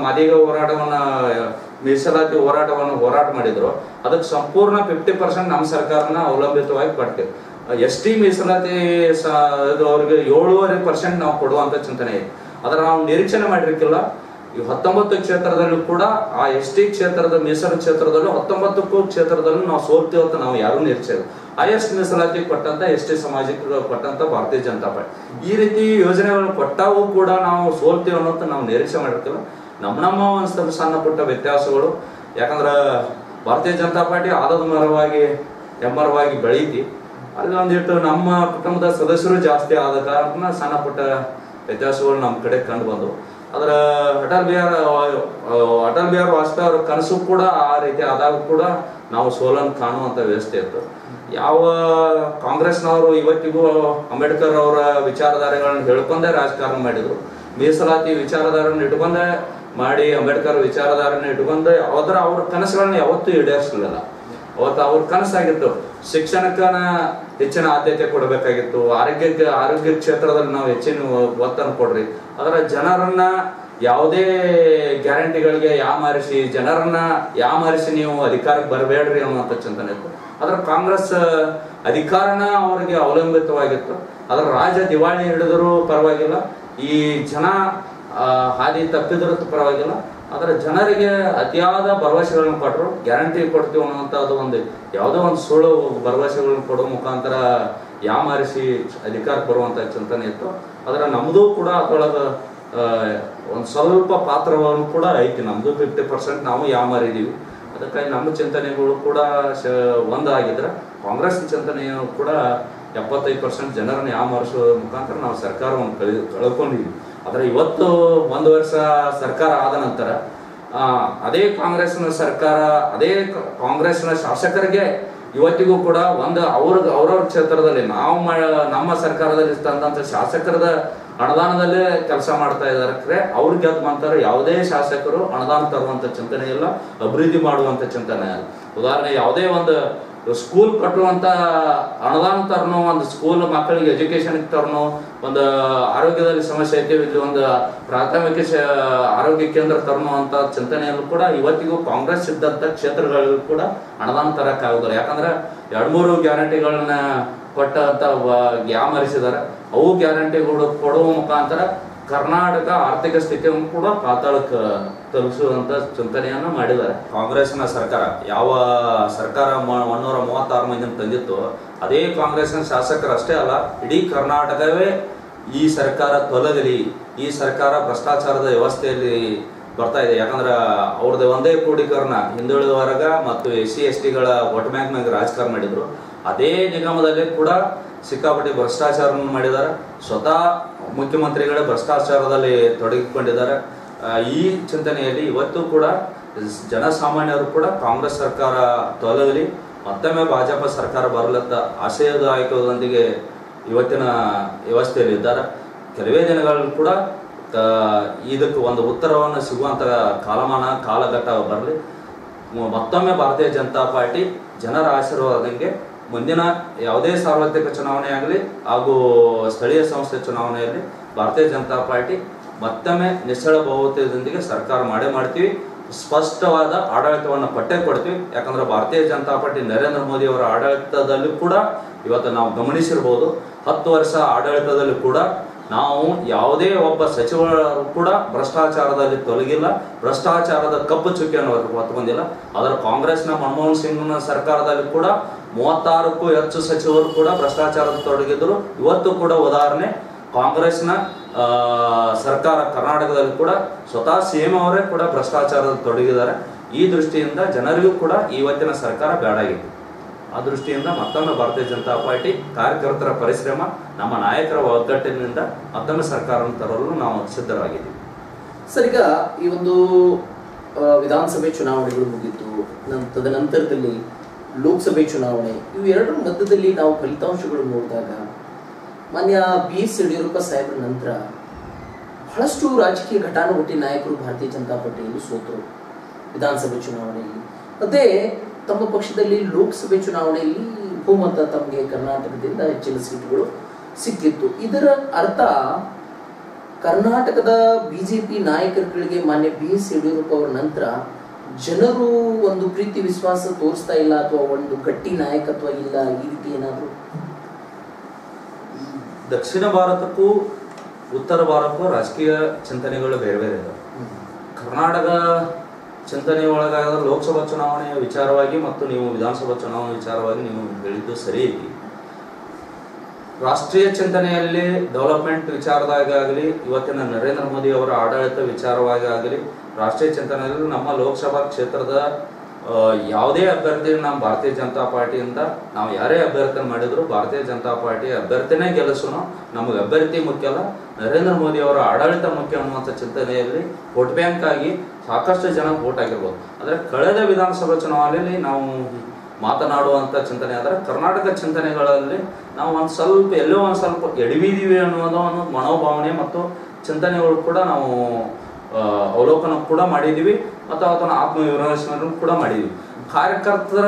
ಮಾದಿಗ ಹೋರಾಟವನ್ನ ಮೀಸಲಾತಿ ಹೋರಾಟ ಮಾಡಿದ್ರು ಅದಕ್ಕೆ ಸಂಪೂರ್ಣ 50% ನಮ್ಮ ಸರ್ಕಾರನ ಅವಲಂಬಿತವಾಗಿ ಕೊಡ್ತೇವೆ. ST ಮೀಸಲಾತಿ ಅವ್ರಿಗೆ 7.5% ನಾವು ಕೊಡುವಂತ ಚಿಂತನೆ ಇದೆ. ಅದರ ನಾವು ನಿರೀಕ್ಷಣೆ ಮಾಡಿರ್ಕಿಲ್ಲ. ಈ 19 ಕ್ಷೇತ್ರದಲ್ಲೂ ಕೂಡ ಆ ST ಕ್ಷೇತ್ರದ ಮೀಸಲು ಕ್ಷೇತ್ರದಲ್ಲೂ 19 ಕ್ಷೇತ್ರದಲ್ಲೂ ನಾವು ಸೋಲ್ತೀವಿ ಅಂತ ನಾವು ಯಾರು ನಿರೀಕ್ಷೆ ಇಲ್ಲ. ಹೈಯೆಸ್ಟ್ ಮೀಸಲಾತಿ ಕೊಟ್ಟಂತ ST ಸಮಾಜಕ್ಕೆ ಕೊಟ್ಟಂತ ಭಾರತೀಯ ಜನತಾ ಪಾರ್ಟಿ ಈ ರೀತಿ ಯೋಜನೆಗಳನ್ನು ಕೊಟ್ಟಾಗೂ ಕೂಡ ನಾವು ಸೋಲ್ತೀವಿ ಅನ್ನೋದು ನಾವು ನಿರೀಕ್ಷೆ ಮಾಡಿರ್ತೀವಿ. ನಮ್ಮ ಒಂದು ಸಣ್ಣ ಪುಟ್ಟ ವ್ಯತ್ಯಾಸಗಳು. ಯಾಕಂದ್ರೆ ಭಾರತೀಯ ಜನತಾ ಪಾರ್ಟಿ ಆದದ ಎಮ್ಮರವಾಗಿ ಬೆಳೀತಿ. ಅಲ್ಲಿ ಒಂದಿಟ್ಟು ನಮ್ಮ ಕುಟುಂಬದ ಸದಸ್ಯರು ಜಾಸ್ತಿ ಆದ ಕಾರಣ ಸಣ್ಣ ಪುಟ್ಟ ವ್ಯತ್ಯಾಸಗಳು ನಮ್ಮ ಕಡೆ ಕಂಡು ಬಂದವು. ಅದರ ಅಟಲ್ ಬಿಹಾರ್ ವಾಜಪೇಯಿ ಅವರ ಕನಸು ಕೂಡ ಆ ರೀತಿ ಆದಾಗ ಕೂಡ ನಾವು ಸೋಲನ್ನು ಕಾಣುವಂಥ ವ್ಯವಸ್ಥೆ ಇತ್ತು. ಯಾವ ಕಾಂಗ್ರೆಸ್ನವರು ಇವತ್ತಿಗೂ ಅಂಬೇಡ್ಕರ್ ಅವರ ವಿಚಾರಧಾರೆಗಳನ್ನು ಹೇಳ್ಕೊಂಡೇ ರಾಜಕಾರಣ ಮಾಡಿದ್ರು. ಮೀಸಲಾತಿ ವಿಚಾರಧಾರೆಯನ್ನು ಇಟ್ಕೊಂಡೇ ಮಾಡಿ ಅಂಬೇಡ್ಕರ್ ವಿಚಾರಧಾರೆಯನ್ನು ಇಟ್ಕೊಂಡೆ ಅವ್ರ ಕನಸುಗಳನ್ನ ಯಾವತ್ತೂ ಈಡೇರಿಸಲಿಲ್ಲ. ಅವತ್ತು ಅವ್ರ ಕನಸಾಗಿತ್ತು ಶಿಕ್ಷಣಕ್ಕನ ಹೆಚ್ಚಿನ ಆದ್ಯತೆ ಕೊಡಬೇಕಾಗಿತ್ತು, ಆರೋಗ್ಯ ಕ್ಷೇತ್ರದಲ್ಲಿ ನಾವು ಹೆಚ್ಚಿನ ಒತ್ತನ್ನು ಕೊಡ್ರಿ, ಅದರ ಜನರನ್ನ ಯಾವುದೇ ಗ್ಯಾರಂಟಿಗಳಿಗೆ ಜನರನ್ನ ಯಾಮಾರಿಸಿ ನೀವು ಅಧಿಕಾರಕ್ಕೆ ಬರಬೇಡ್ರಿ ಅನ್ನುವಂಥ ಚಿಂತನೆ ಇತ್ತು. ಅದರ ಕಾಂಗ್ರೆಸ್ ಅಧಿಕಾರನ ಅವರಿಗೆ ಅವಲಂಬಿತವಾಗಿತ್ತು. ಅದರ ರಾಜ್ಯ ದಿವಾಳಿ ಹಿಡಿದರೂ ಪರವಾಗಿಲ್ಲ, ಈ ಜನ ಹಾದಿ ತಪ್ಪಿದ್ರೂ ಪರವಾಗಿಲ್ಲ, ಅದರ ಜನರಿಗೆ ಅತಿಯಾದ ಭರವಸೆಗಳನ್ನು ಕೊಟ್ಟರು. ಗ್ಯಾರಂಟಿ ಕೊಡ್ತೀವಿ ಅನ್ನುವಂಥದ್ದು ಒಂದು ಯಾವುದೋ ಒಂದು ಸುಳ್ಳು ಭರವಸೆಗಳನ್ನು ಕೊಡೋ ಮುಖಾಂತರ ಯಾಮಾರಿಸಿ ಅಧಿಕಾರಕ್ಕೆ ಬರುವಂಥ ಚಿಂತನೆ ಇತ್ತು. ಅದರ ನಮ್ಮದು ಕೂಡ ಅದರೊಳಗೆ ಒಂದು ಸ್ವಲ್ಪ ಪಾತ್ರವನ್ನು ಕೂಡ ಐತಿ. ನಮ್ಮದು 50% ನಾವು ಯಾಮಾರಿದ್ದೀವಿ. ಅದಕ್ಕಾಗಿ ನಮ್ಮ ಚಿಂತನೆಗಳು ಕೂಡ ಒಂದಾಗಿದ್ರೆ ಕಾಂಗ್ರೆಸ್ ಚಿಂತನೆಯು ಕೂಡ 75% ಜನರನ್ನು ಯಾಮಾರಿಸುವ ಮುಖಾಂತರ ನಾವು ಸರ್ಕಾರವನ್ನು ಕಳ್ಕೊಂಡಿದ್ದೀವಿ. ಆದರೆ ಇವತ್ತು 1 ವರ್ಷ ಸರ್ಕಾರ ಆದ ನಂತರ ಅದೇ ಕಾಂಗ್ರೆಸ್ನ ಸರ್ಕಾರ, ಅದೇ ಕಾಂಗ್ರೆಸ್ನ ಶಾಸಕರಿಗೆ ಇವತ್ತಿಗೂ ಕೂಡ ಅವ್ರವ್ರ ಕ್ಷೇತ್ರದಲ್ಲಿ ನಮ್ಮ ಸರ್ಕಾರದಲ್ಲಿ ತಂದಂಥ ಶಾಸಕರದ ಅನುದಾನದಲ್ಲೇ ಕೆಲಸ ಮಾಡ್ತಾ ಇದ್ದಾರೆ. ಅವ್ರು ಗೆದ್ದು ಬಂತಾರೆ. ಯಾವುದೇ ಶಾಸಕರು ಅನುದಾನ ತರುವಂಥ ಚಿಂತನೆ ಇಲ್ಲ, ಅಭಿವೃದ್ಧಿ ಮಾಡುವಂಥ ಚಿಂತನೆ ಇಲ್ಲ. ಉದಾಹರಣೆ ಯಾವುದೇ ಒಂದು ಸ್ಕೂಲ್ ಕಟ್ಟುವಂಥ ಅನುದಾನ ತರನು, ಒಂದು ಸ್ಕೂಲ್ ಮಕ್ಕಳಿಗೆ ಎಜುಕೇಶನ್ ತರನು, ಒಂದು ಆರೋಗ್ಯದಲ್ಲಿ ಸಮಸ್ಯೆ ಐತಿ ಇಲ್ಲಿ ಒಂದು ಪ್ರಾಥಮಿಕ ಆರೋಗ್ಯ ಕೇಂದ್ರ ತರನು ಅಂತ ಚಿಂತನೆಯಲ್ಲೂ ಕೂಡ ಇವತ್ತಿಗೂ ಕಾಂಗ್ರೆಸ್ ಇದ್ದಂಥ ಕ್ಷೇತ್ರಗಳಿಗೂ ಕೂಡ ಅನುದಾನ ತರಕ್ಕಾಗೋದಿಲ್ಲ. ಯಾಕಂದ್ರೆ 2-3 ಗ್ಯಾರಂಟಿಗಳನ್ನ ಕೊಟ್ಟಂತ ಯಾಮರಿಸಿದ್ದಾರೆ. ಅವು ಗ್ಯಾರಂಟಿಗಳು ಕೊಡುವ ಮುಖಾಂತರ ಕರ್ನಾಟಕ ಆರ್ಥಿಕ ಸ್ಥಿತಿಯನ್ನು ಕೂಡ ಪಾತಾಳಕ್ಕೆ ತಲುಪಿಸುವಂತ ಚಿಂತನೆಯನ್ನ ಮಾಡಿದ್ದಾರೆ. ಕಾಂಗ್ರೆಸ್ನ ಸರ್ಕಾರ ಯಾವ ಸರ್ಕಾರ 136 ಮಂದಿನ ತಂದಿತ್ತು, ಅದೇ ಕಾಂಗ್ರೆಸ್ನ ಶಾಸಕರು ಅಷ್ಟೇ ಅಲ್ಲ, ಇಡೀ ಕರ್ನಾಟಕವೇ ಈ ಸರ್ಕಾರ ತೊಲಗಲಿ, ಈ ಸರ್ಕಾರ ಭ್ರಷ್ಟಾಚಾರದ ವ್ಯವಸ್ಥೆಯಲ್ಲಿ ಬರ್ತಾ ಇದೆ. ಯಾಕಂದ್ರೆ ಅವ್ರದ್ದು ಒಂದೇ ಕ್ರೋಢೀಕರಣ, ಹಿಂದುಳಿದ ವರ್ಗ ಮತ್ತು SC/STಗಳ ವೋಟ್ ಬ್ಯಾಂಕ್ನಾಗ ರಾಜಕಾರಣ ಮಾಡಿದ್ರು. ಅದೇ ನಿಗಮದಲ್ಲಿ ಕೂಡ ಸಿಕ್ಕಾಪಟ್ಟಿ ಭ್ರಷ್ಟಾಚಾರವನ್ನು ಮಾಡಿದ್ದಾರೆ. ಸ್ವತಃ ಮುಖ್ಯಮಂತ್ರಿಗಳೇ ಭ್ರಷ್ಟಾಚಾರದಲ್ಲಿ ತೊಡಗಿಕೊಂಡಿದ್ದಾರೆ. ಈ ಚಿಂತನೆಯಲ್ಲಿ ಇವತ್ತು ಕೂಡ ಜನಸಾಮಾನ್ಯರು ಕೂಡ ಕಾಂಗ್ರೆಸ್ ಸರ್ಕಾರ ತೊಲಗಲಿ, ಮತ್ತೊಮ್ಮೆ ಭಾಜಪ ಸರ್ಕಾರ ಬರಲತ್ತ ಆಶಯದಾಯಕದೊಂದಿಗೆ ಇವತ್ತಿನ ವ್ಯವಸ್ಥೆಯಲ್ಲಿ ಇದ್ದಾರೆ. ಕೆಲವೇ ದಿನಗಳಲ್ಲಿ ಕೂಡ ಇದಕ್ಕೆ ಒಂದು ಉತ್ತರವನ್ನು ಸಿಗುವಂಥ ಕಾಲಘಟ್ಟ ಬರಲಿ. ಮತ್ತೊಮ್ಮೆ ಭಾರತೀಯ ಜನತಾ ಪಾರ್ಟಿ ಜನರ ಆಶೀರ್ವಾದಕ್ಕೆ ಮುಂದಿನ ಯಾವುದೇ ಸಾರ್ವತ್ರಿಕ ಚುನಾವಣೆ ಆಗಲಿ ಹಾಗೂ ಸ್ಥಳೀಯ ಸಂಸ್ಥೆ ಚುನಾವಣೆಯಲ್ಲಿ ಭಾರತೀಯ ಜನತಾ ಪಾರ್ಟಿ ಮತ್ತೊಮ್ಮೆ ನಿಶ್ಚಳ ಬಹುಮತದೊಂದಿಗೆ ಸರ್ಕಾರ ಮಾಡ್ತೀವಿ. ಸ್ಪಷ್ಟವಾದ ಆಡಳಿತವನ್ನು ಕೊಡ್ತೀವಿ. ಯಾಕಂದ್ರೆ ಭಾರತೀಯ ಜನತಾ ಪಾರ್ಟಿ ನರೇಂದ್ರ ಮೋದಿ ಅವರ ಆಡಳಿತದಲ್ಲೂ ಕೂಡ ಇವತ್ತು ನಾವು ಗಮನಿಸಿರ್ಬೋದು, 10 ವರ್ಷ ಆಡಳಿತದಲ್ಲಿ ಕೂಡ ನಾವು ಯಾವುದೇ ಒಬ್ಬ ಸಚಿವರು ಕೂಡ ಭ್ರಷ್ಟಾಚಾರದಲ್ಲಿ ತೊಲಗಿಲ್ಲ, ಭ್ರಷ್ಟಾಚಾರದ ಕಪ್ಪು ಚುಕ್ಕಿಯನ್ನು ಹೊತ್ತುಕೊಂಡಿಲ್ಲ. ಅದರ ಕಾಂಗ್ರೆಸ್ನ ಮನಮೋಹನ್ ಸಿಂಗ್ನ ಸರ್ಕಾರದಲ್ಲಿ ಕೂಡ 36ಕ್ಕೂ ಹೆಚ್ಚು ಸಚಿವರು ಕೂಡ ಭ್ರಷ್ಟಾಚಾರದ ತೊಡಗಿದ್ರು. ಇವತ್ತು ಕೂಡ ಉದಾಹರಣೆ ಕಾಂಗ್ರೆಸ್ನ ಸರ್ಕಾರ ಕರ್ನಾಟಕದಲ್ಲಿ ಕೂಡ ಸ್ವತಃ CM ಅವರೇ ಕೂಡ ಭ್ರಷ್ಟಾಚಾರದಲ್ಲಿ ತೊಡಗಿದ್ದಾರೆ. ಈ ದೃಷ್ಟಿಯಿಂದ ಜನರಿಗೂ ಕೂಡ ಇವತ್ತಿನ ಸರ್ಕಾರ ಬೇಡಾಗಿತ್ತು. ಆ ದೃಷ್ಟಿಯಿಂದ ಮತ್ತೊಮ್ಮೆ ಭಾರತೀಯ ಜನತಾ ಪಾರ್ಟಿ ಕಾರ್ಯಕರ್ತರ ಪರಿಶ್ರಮ, ನಮ್ಮ ನಾಯಕರ ಒಗ್ಗಟ್ಟಿನಿಂದ ಮತ್ತೊಮ್ಮೆ ಸರ್ಕಾರವನ್ನು ತರಲು ನಾವು ಸಿದ್ಧರಾಗಿದ್ದೀವಿ. ಸರ್, ಈಗ ಈ ಒಂದು ವಿಧಾನಸಭೆ ಚುನಾವಣೆಗಳು ಮುಗಿತು, ತದನಂತರದಲ್ಲಿ ಲೋಕಸಭೆ ಚುನಾವಣೆ, ಇವು ಎರಡರ ಮಧ್ಯದಲ್ಲಿ ನಾವು ಫಲಿತಾಂಶಗಳು ನೋಡಿದಾಗ ಮಾನ್ಯ BS ಯಡಿಯೂರಪ್ಪ ಸಾಹೇಬ್ರ ನಂತರ ಬಹಳಷ್ಟು ರಾಜಕೀಯ ಘಟಾನುಘಟಿ ನಾಯಕರು ಭಾರತೀಯ ಜನತಾ ಪಾರ್ಟಿಯಲ್ಲಿ ಸೋತರು ವಿಧಾನಸಭೆ ಚುನಾವಣೆಯಲ್ಲಿ. ಅದೇ ತಮ್ಮ ಪಕ್ಷದಲ್ಲಿ ಲೋಕಸಭೆ ಚುನಾವಣೆಯಲ್ಲಿ ಬಹುಮತ ತಮಗೆ ಕರ್ನಾಟಕದಿಂದ ಹೆಚ್ಚಿನ ಸೀಟುಗಳು ಸಿಕ್ಕಿತ್ತು. ಇದರ ಅರ್ಥ ಕರ್ನಾಟಕದ BJP ನಾಯಕರುಗಳಿಗೆ ಮಾನ್ಯ BS ಯಡಿಯೂರಪ್ಪ ಅವರ ನಂತರ ಜನರು ಒಂದು ಪ್ರೀತಿ ವಿಶ್ವಾಸ ತೋರಿಸ್ತಾ ಇಲ್ಲ, ಅಥವಾ ಒಂದು ಗಟ್ಟಿ ನಾಯಕತ್ವ ಇಲ್ಲ, ಈ ರೀತಿ ಏನಾದರೂ? ದಕ್ಷಿಣ ಭಾರತಕ್ಕೂ ಉತ್ತರ ಭಾರತಕ್ಕೂ ರಾಜಕೀಯ ಚಿಂತನೆಗಳು ಬೇರೆ ಬೇರೆ ಇದಾವೆ. ಕರ್ನಾಟಕ ಚಿಂತನೆ ಒಳಗಾದ ಲೋಕಸಭಾ ಚುನಾವಣೆಯ ವಿಚಾರವಾಗಿ ಮತ್ತು ನೀವು ವಿಧಾನಸಭಾ ಚುನಾವಣೆ ವಿಚಾರವಾಗಿ ನೀವು ಹೇಳಿದ್ದು ಸರಿ ಐತಿ. ರಾಷ್ಟ್ರೀಯ ಚಿಂತನೆಯಲ್ಲಿ ಡೆವಲಪ್ಮೆಂಟ್ ವಿಚಾರದಾಗ ಆಗಲಿ, ಇವತ್ತಿನ ನರೇಂದ್ರ ಮೋದಿ ಅವರ ಆಡಳಿತ ವಿಚಾರವಾಗಿ ಆಗಲಿ, ರಾಷ್ಟ್ರೀಯ ಚಿಂತನೆಯಲ್ಲಿ ನಮ್ಮ ಲೋಕಸಭಾ ಕ್ಷೇತ್ರದ ಯಾವುದೇ ಅಭ್ಯರ್ಥಿ ನಮ್ಮ ಭಾರತೀಯ ಜನತಾ ಪಾರ್ಟಿಯಿಂದ ನಾವು ಯಾರೇ ಅಭ್ಯರ್ಥಿ ಮಾಡಿದ್ರು ಭಾರತೀಯ ಜನತಾ ಪಾರ್ಟಿ ಅಭ್ಯರ್ಥಿನೇ ಗೆಲ್ಲಿಸೋಣ, ನಮಗೆ ಅಭ್ಯರ್ಥಿ ಮುಖ್ಯ ಅಲ್ಲ, ನರೇಂದ್ರ ಮೋದಿ ಅವರ ಆಡಳಿತ ಮುಖ್ಯ ಅನ್ನುವಂಥ ಚಿಂತನೆಯಲ್ಲಿ ವೋಟ್ ಬ್ಯಾಂಕ್ ಆಗಿ ಸಾಕಷ್ಟು ಜನ ವೋಟ್ ಆಗಿರ್ಬೋದು. ಆದರೆ ಕಳೆದ ವಿಧಾನಸಭಾ ಚುನಾವಣೆಯಲ್ಲಿ ನಾವು ಮಾತನಾಡುವಂಥ ಚಿಂತನೆ ಆದರೆ ಕರ್ನಾಟಕ ಚಿಂತನೆಗಳಲ್ಲಿ ನಾವು ಎಲ್ಲೋ ಒಂದು ಸ್ವಲ್ಪ ಎಡವಿದೀವಿ ಅನ್ನೋದು ಒಂದು ಮನೋಭಾವನೆ ಮತ್ತು ಚಿಂತನೆಗಳು ಕೂಡ ನಾವು ಅವಲೋಕನ ಕೂಡ ಮಾಡಿದ್ದೀವಿ ಮತ್ತು ಅದನ್ನು ಆತ್ಮವಿಮರ್ಶೆಯನ್ನು ಕೂಡ ಮಾಡಿದ್ದೀವಿ. ಕಾರ್ಯಕರ್ತರ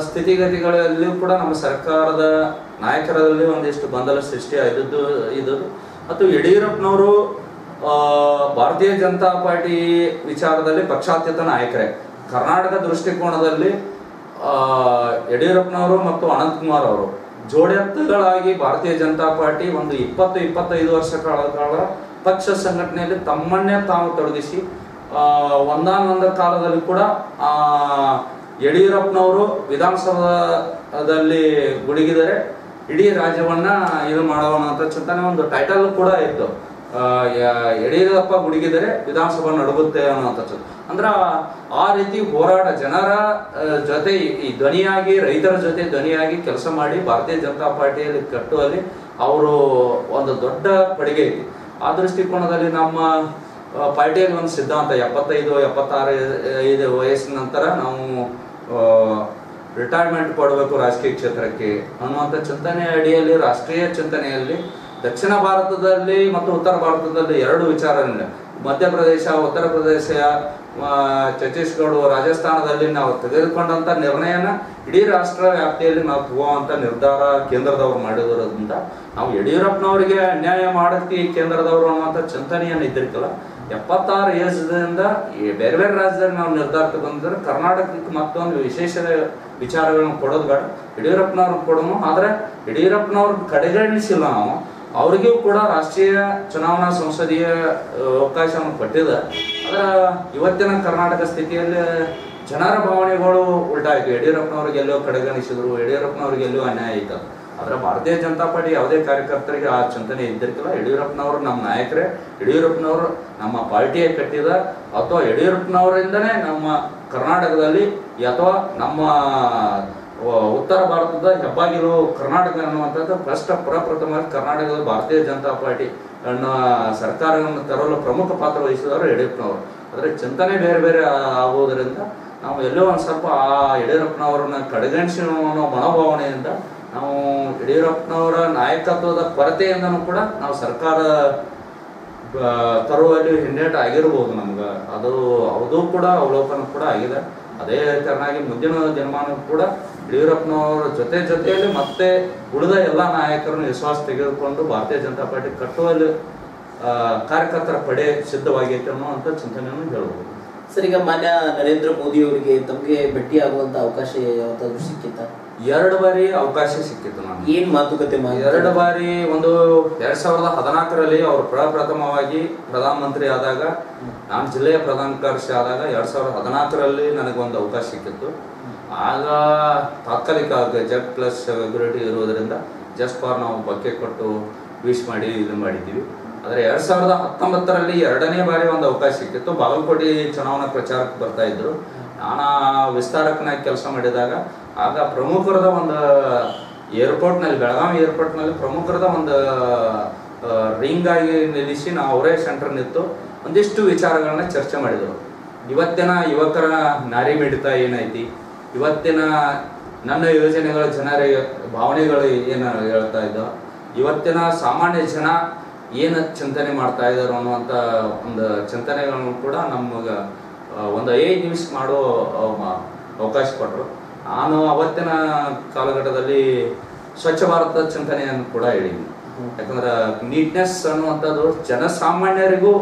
ಸ್ಥಿತಿಗತಿಗಳಲ್ಲಿ ಕೂಡ ನಮ್ಮ ಸರ್ಕಾರದ ನಾಯಕರಲ್ಲಿ ಒಂದಿಷ್ಟು ಗೊಂದಲ ಸೃಷ್ಟಿ ಇದ್ದು ಮತ್ತು ಯಡಿಯೂರಪ್ಪನವರು ಭಾರತೀಯ ಜನತಾ ಪಾರ್ಟಿ ವಿಚಾರದಲ್ಲಿ ಪಕ್ಷಾತೀತ ನಾಯಕರೇ. ಕರ್ನಾಟಕ ದೃಷ್ಟಿಕೋನದಲ್ಲಿ ಯಡಿಯೂರಪ್ಪನವರು ಮತ್ತು ಅನಂತಕುಮಾರ್ ಅವರು ಜೋಡೆತ್ತುಗಳಾಗಿ ಭಾರತೀಯ ಜನತಾ ಪಾರ್ಟಿ ಒಂದು 20-25 ವರ್ಷ ಕಾಲ ಪಕ್ಷ ಸಂಘಟನೆಯಲ್ಲಿ ತಮ್ಮನ್ನೇ ತಾವು ತೊಡಗಿಸಿ ಒಂದಾನೊಂದು ಕಾಲದಲ್ಲಿ ಕೂಡ ಯಡಿಯೂರಪ್ಪನವರು ವಿಧಾನಸೌಧದಲ್ಲಿ ಗುಡುಗಿದರೆ ಇಡೀ ರಾಜ್ಯವನ್ನ ಇದು ಮಾಡೋಣ ಅಂತ ಚಿಂತನೆ ಒಂದು ಟೈಟಲ್ ಕೂಡ ಇತ್ತು. ಯಡಿಯೂರಪ್ಪ ಗುಡುಗಿದರೆ ವಿಧಾನಸಭಾ ನಡುಗುತ್ತೆ ಅನ್ನುವಂಥದ್ದು. ಅಂದ್ರೆ ಆ ರೀತಿ ಹೋರಾಟ ಜನರ ಜೊತೆ ಈ ಧ್ವನಿಯಾಗಿ, ರೈತರ ಜೊತೆ ಧ್ವನಿಯಾಗಿ ಕೆಲಸ ಮಾಡಿ ಭಾರತೀಯ ಜನತಾ ಪಾರ್ಟಿಯಲ್ಲಿ ಕಟ್ಟುವಲ್ಲಿ ಅವರು ಒಂದು ದೊಡ್ಡ ಕೊಡುಗೆ ಐತಿ. ಆ ದೃಷ್ಟಿಕೋನದಲ್ಲಿ ನಮ್ಮ ಪಾರ್ಟಿಯಲ್ಲಿ ಒಂದು ಸಿದ್ಧಾಂತ 75-76 ವಯಸ್ಸಿನ ನಂತರ ನಾವು ರಿಟೈರ್ಮೆಂಟ್ ಕೊಡಬೇಕು ರಾಜಕೀಯ ಕ್ಷೇತ್ರಕ್ಕೆ ಅನ್ನುವಂಥ ಚಿಂತನೆ ಅಡಿಯಲ್ಲಿ ರಾಷ್ಟ್ರೀಯ ಚಿಂತನೆಯಲ್ಲಿ ದಕ್ಷಿಣ ಭಾರತದಲ್ಲಿ ಮತ್ತು ಉತ್ತರ ಭಾರತದಲ್ಲಿ ಎರಡು ವಿಚಾರಗಳಿವೆ. ಮಧ್ಯಪ್ರದೇಶ, ಉತ್ತರ ಪ್ರದೇಶ, ಛತ್ತೀಸ್ಗಢ, ರಾಜಸ್ಥಾನದಲ್ಲಿ ನಾವು ತೆಗೆದುಕೊಂಡಂಥ ನಿರ್ಣಯನ ಇಡೀ ರಾಷ್ಟ್ರ ವ್ಯಾಪ್ತಿಯಲ್ಲಿ ನಾವು ತಗೋವಂಥ ನಿರ್ಧಾರ ಕೇಂದ್ರದವರು ಮಾಡಿರೋದ್ರಿಂದ ನಾವು ಯಡಿಯೂರಪ್ಪನವರಿಗೆ ಅನ್ಯಾಯ ಮಾಡೋಕ್ಕೆ ಕೇಂದ್ರದವರು ಅನ್ನುವಂಥ ಚಿಂತನೆಯನ್ನು ಇದ್ದಿರ್ಕಲ್ಲ. 76 ಏಜ್ದಿಂದ ಬೇರೆ ಬೇರೆ ರಾಜ್ಯದಲ್ಲಿ ನಾವು ನಿರ್ಧಾರ ತಗೊಂಡಿದ್ರೆ ಕರ್ನಾಟಕಕ್ಕೆ ಮತ್ತೊಂದು ವಿಶೇಷ ವಿಚಾರಗಳನ್ನು ಕೊಡೋದು ಬೇಡ, ಯಡಿಯೂರಪ್ಪನವ್ರಿಗೆ ಕೊಡೋನು. ಆದರೆ ಯಡಿಯೂರಪ್ಪನವ್ರಿಗೆ ಕಡೆಗಣಿಸಿಲ್ಲ ನಾವು, ಅವ್ರಿಗೂ ಕೂಡ ರಾಷ್ಟ್ರೀಯ ಚುನಾವಣಾ ಸಂಸದೀಯ ಅವಕಾಶವನ್ನು ಕೊಟ್ಟಿದೆ. ಅದರ ಇವತ್ತಿನ ಕರ್ನಾಟಕ ಸ್ಥಿತಿಯಲ್ಲಿ ಜನರ ಭಾವನೆಗಳು ಉಲ್ಟಾಯಿತು. ಯಡಿಯೂರಪ್ಪನವ್ರಿಗೆ ಎಲ್ಲೋ ಕಡೆಗಣಿಸಿದ್ರು, ಯಡಿಯೂರಪ್ಪನವ್ರಿಗೆ ಎಲ್ಲೋ ಅನ್ಯಾಯ ಆಯ್ತು. ಆದರೆ ಭಾರತೀಯ ಜನತಾ ಪಾರ್ಟಿ ಯಾವುದೇ ಕಾರ್ಯಕರ್ತರಿಗೆ ಆ ಚಿಂತನೆ ಇದ್ದಿರ್ತಿಲ್ಲ. ಯಡಿಯೂರಪ್ಪನವರು ನಮ್ಮ ನಾಯಕರೇ, ಯಡಿಯೂರಪ್ಪನವರು ನಮ್ಮ ಪಾರ್ಟಿಯೇ ಕಟ್ಟಿದ, ಅಥವಾ ಯಡಿಯೂರಪ್ಪನವರಿಂದನೇ ನಮ್ಮ ಕರ್ನಾಟಕದಲ್ಲಿ ಅಥವಾ ನಮ್ಮ ಉತ್ತರ ಭಾರತದ ಹೆಬ್ಬಾಗಿಲು ಕರ್ನಾಟಕ ಅನ್ನುವಂಥದ್ದು ಪ್ರಪ್ರಥಮವಾಗಿ ಕರ್ನಾಟಕದ ಭಾರತೀಯ ಜನತಾ ಪಾರ್ಟಿ ಅನ್ನೋ ಸರ್ಕಾರವನ್ನು ತರಲು ಪ್ರಮುಖ ಪಾತ್ರ ವಹಿಸಿದವರು ಯಡಿಯೂರಪ್ಪನವರು. ಆದರೆ ಚಿಂತನೆ ಬೇರೆ ಬೇರೆ ಆಗುವುದರಿಂದ ನಾವು ಎಲ್ಲೋ ಒಂದು ಸ್ವಲ್ಪ ಆ ಯಡಿಯೂರಪ್ಪನವರನ್ನ ಕಡೆಗಣಿಸಿ ಅನ್ನೋ ಮನೋಭಾವನೆಯಿಂದ ನಾವು ಯಡಿಯೂರಪ್ಪನವರ ನಾಯಕತ್ವದ ಕೊರತೆಯಿಂದನೂ ಕೂಡ ನಾವು ಸರ್ಕಾರ ತರುವಲ್ಲಿ ಹಿನ್ನಡೆ ಆಗಿರ್ಬೋದು ನಮ್ಗೆ. ಅದು ಕೂಡ ಅವಲೋಕನ ಕೂಡ ಆಗಿದೆ. ಅದೇ ಕಾರಣವಾಗಿ ಮುಂದಿನ ದಿನಮಾನ ಕೂಡ ಯಡಿಯೂರಪ್ಪನವರ ಜೊತೆಯಲ್ಲಿ ಮತ್ತೆ ಉಳಿದ ಎಲ್ಲ ನಾಯಕರನ್ನು ವಿಶ್ವಾಸ ತೆಗೆದುಕೊಂಡು ಭಾರತೀಯ ಜನತಾ ಪಾರ್ಟಿ ಕಟ್ಟುವಲ್ಲಿ ಕಾರ್ಯಕರ್ತರ ಪಡೆ ಸಿದ್ಧವಾಗೈತೆ ಅನ್ನುವಂಥ ಚಿಂತನೆಯನ್ನು ಹೇಳ್ಬೋದು. ಸರ್, ಈಗ ಮಾನ್ಯ ನರೇಂದ್ರ ಮೋದಿ ಅವರಿಗೆ ತಮಗೆ ಭೇಟಿಯಾಗುವಂತ ಅವಕಾಶ ಯಾವತ್ತಾದ್ರೂ ಸಿಕ್ಕಿತ್ತ? 2 ಬಾರಿ ಅವಕಾಶ ಸಿಕ್ಕಿತ್ತು. ನಾನು ಏನ್ ಮಾತುಕತೆ 2 ಬಾರಿ, ಒಂದು 2014ರಲ್ಲಿ ಅವರು ಪ್ರಪ್ರಥಮವಾಗಿ ಪ್ರಧಾನಮಂತ್ರಿ ಆದಾಗ, ನಾನು ಜಿಲ್ಲೆಯ ಪ್ರಧಾನ ಕಾರ್ಯದರ್ಶಿ ಆದಾಗ 2014ರಲ್ಲಿ ನನಗೊಂದು ಅವಕಾಶ ಸಿಕ್ಕಿತ್ತು. ಆಗ ತಾತ್ಕಾಲಿಕ ಜೆಡ್ ಪ್ಲಸ್ ಸೆಕ್ಯೂರಿಟಿ ಇರುವುದರಿಂದ ಜಸ್ಟ್ ಫಾರ್ ನಾವು ಬಕ್ಕೆ ಕೊಟ್ಟು ವಿಶ್ ಮಾಡಿ ಇದು ಮಾಡಿದ್ದೀವಿ. ಆದರೆ 2019ರಲ್ಲಿ 2ನೇ ಬಾರಿ ಒಂದು ಅವಕಾಶ ಸಿಕ್ಕಿತ್ತು. ಬಾಗಲಕೋಟೆ ಚುನಾವಣಾ ಪ್ರಚಾರಕ್ಕೆ ಬರ್ತಾ ಇದ್ರು. ನಾನು ವಿಸ್ತಾರಕನಾಗಿ ಕೆಲಸ ಮಾಡಿದಾಗ ಆಗ ಪ್ರಮುಖರದ ಒಂದು ಏರ್ಪೋರ್ಟ್ನಲ್ಲಿ, ಬೆಳಗಾವಿ ಏರ್ಪೋರ್ಟ್ನಲ್ಲಿ ಪ್ರಮುಖರದ ಒಂದು ರಿಂಗ್ ಆಗಿ ನಿಲ್ಲಿಸಿ ನಾವು ಅವರೇ ಸೆಂಟರ್ ನಿಂತು ಒಂದಿಷ್ಟು ವಿಚಾರಗಳನ್ನ ಚರ್ಚೆ ಮಾಡಿದರು. ಇವತ್ತಿನ ಯುವಕರ ನಾರಿ ಮಿಡಿತ ಏನೈತಿ, ಇವತ್ತಿನ ನನ್ನ ಯೋಜನೆಗಳ ಜನರ ಭಾವನೆಗಳು ಏನು ಹೇಳ್ತಾ ಇದ್ದೋ, ಇವತ್ತಿನ ಸಾಮಾನ್ಯ ಜನ ಏನು ಚಿಂತನೆ ಮಾಡ್ತಾ ಇದ್ದಾರೆ ಅನ್ನುವಂಥ ಒಂದು ಚಿಂತನೆಗಳನ್ನು ಕೂಡ ನಮಗೆ ಒಂದು 5 ನಿಮಿಷ ಮಾಡೋ ಅವಕಾಶ ಕೊಟ್ಟರು. ನಾನು ಅವತ್ತಿನ ಕಾಲಘಟ್ಟದಲ್ಲಿ ಸ್ವಚ್ಛ ಭಾರತ ಚಿಂತನೆಯನ್ನು ಕೂಡ ಹೇಳಿದ್ದೀನಿ. ಯಾಕಂದ್ರೆ ನೀಟ್ನೆಸ್ ಅನ್ನುವಂಥದ್ದು ಜನಸಾಮಾನ್ಯರಿಗೂ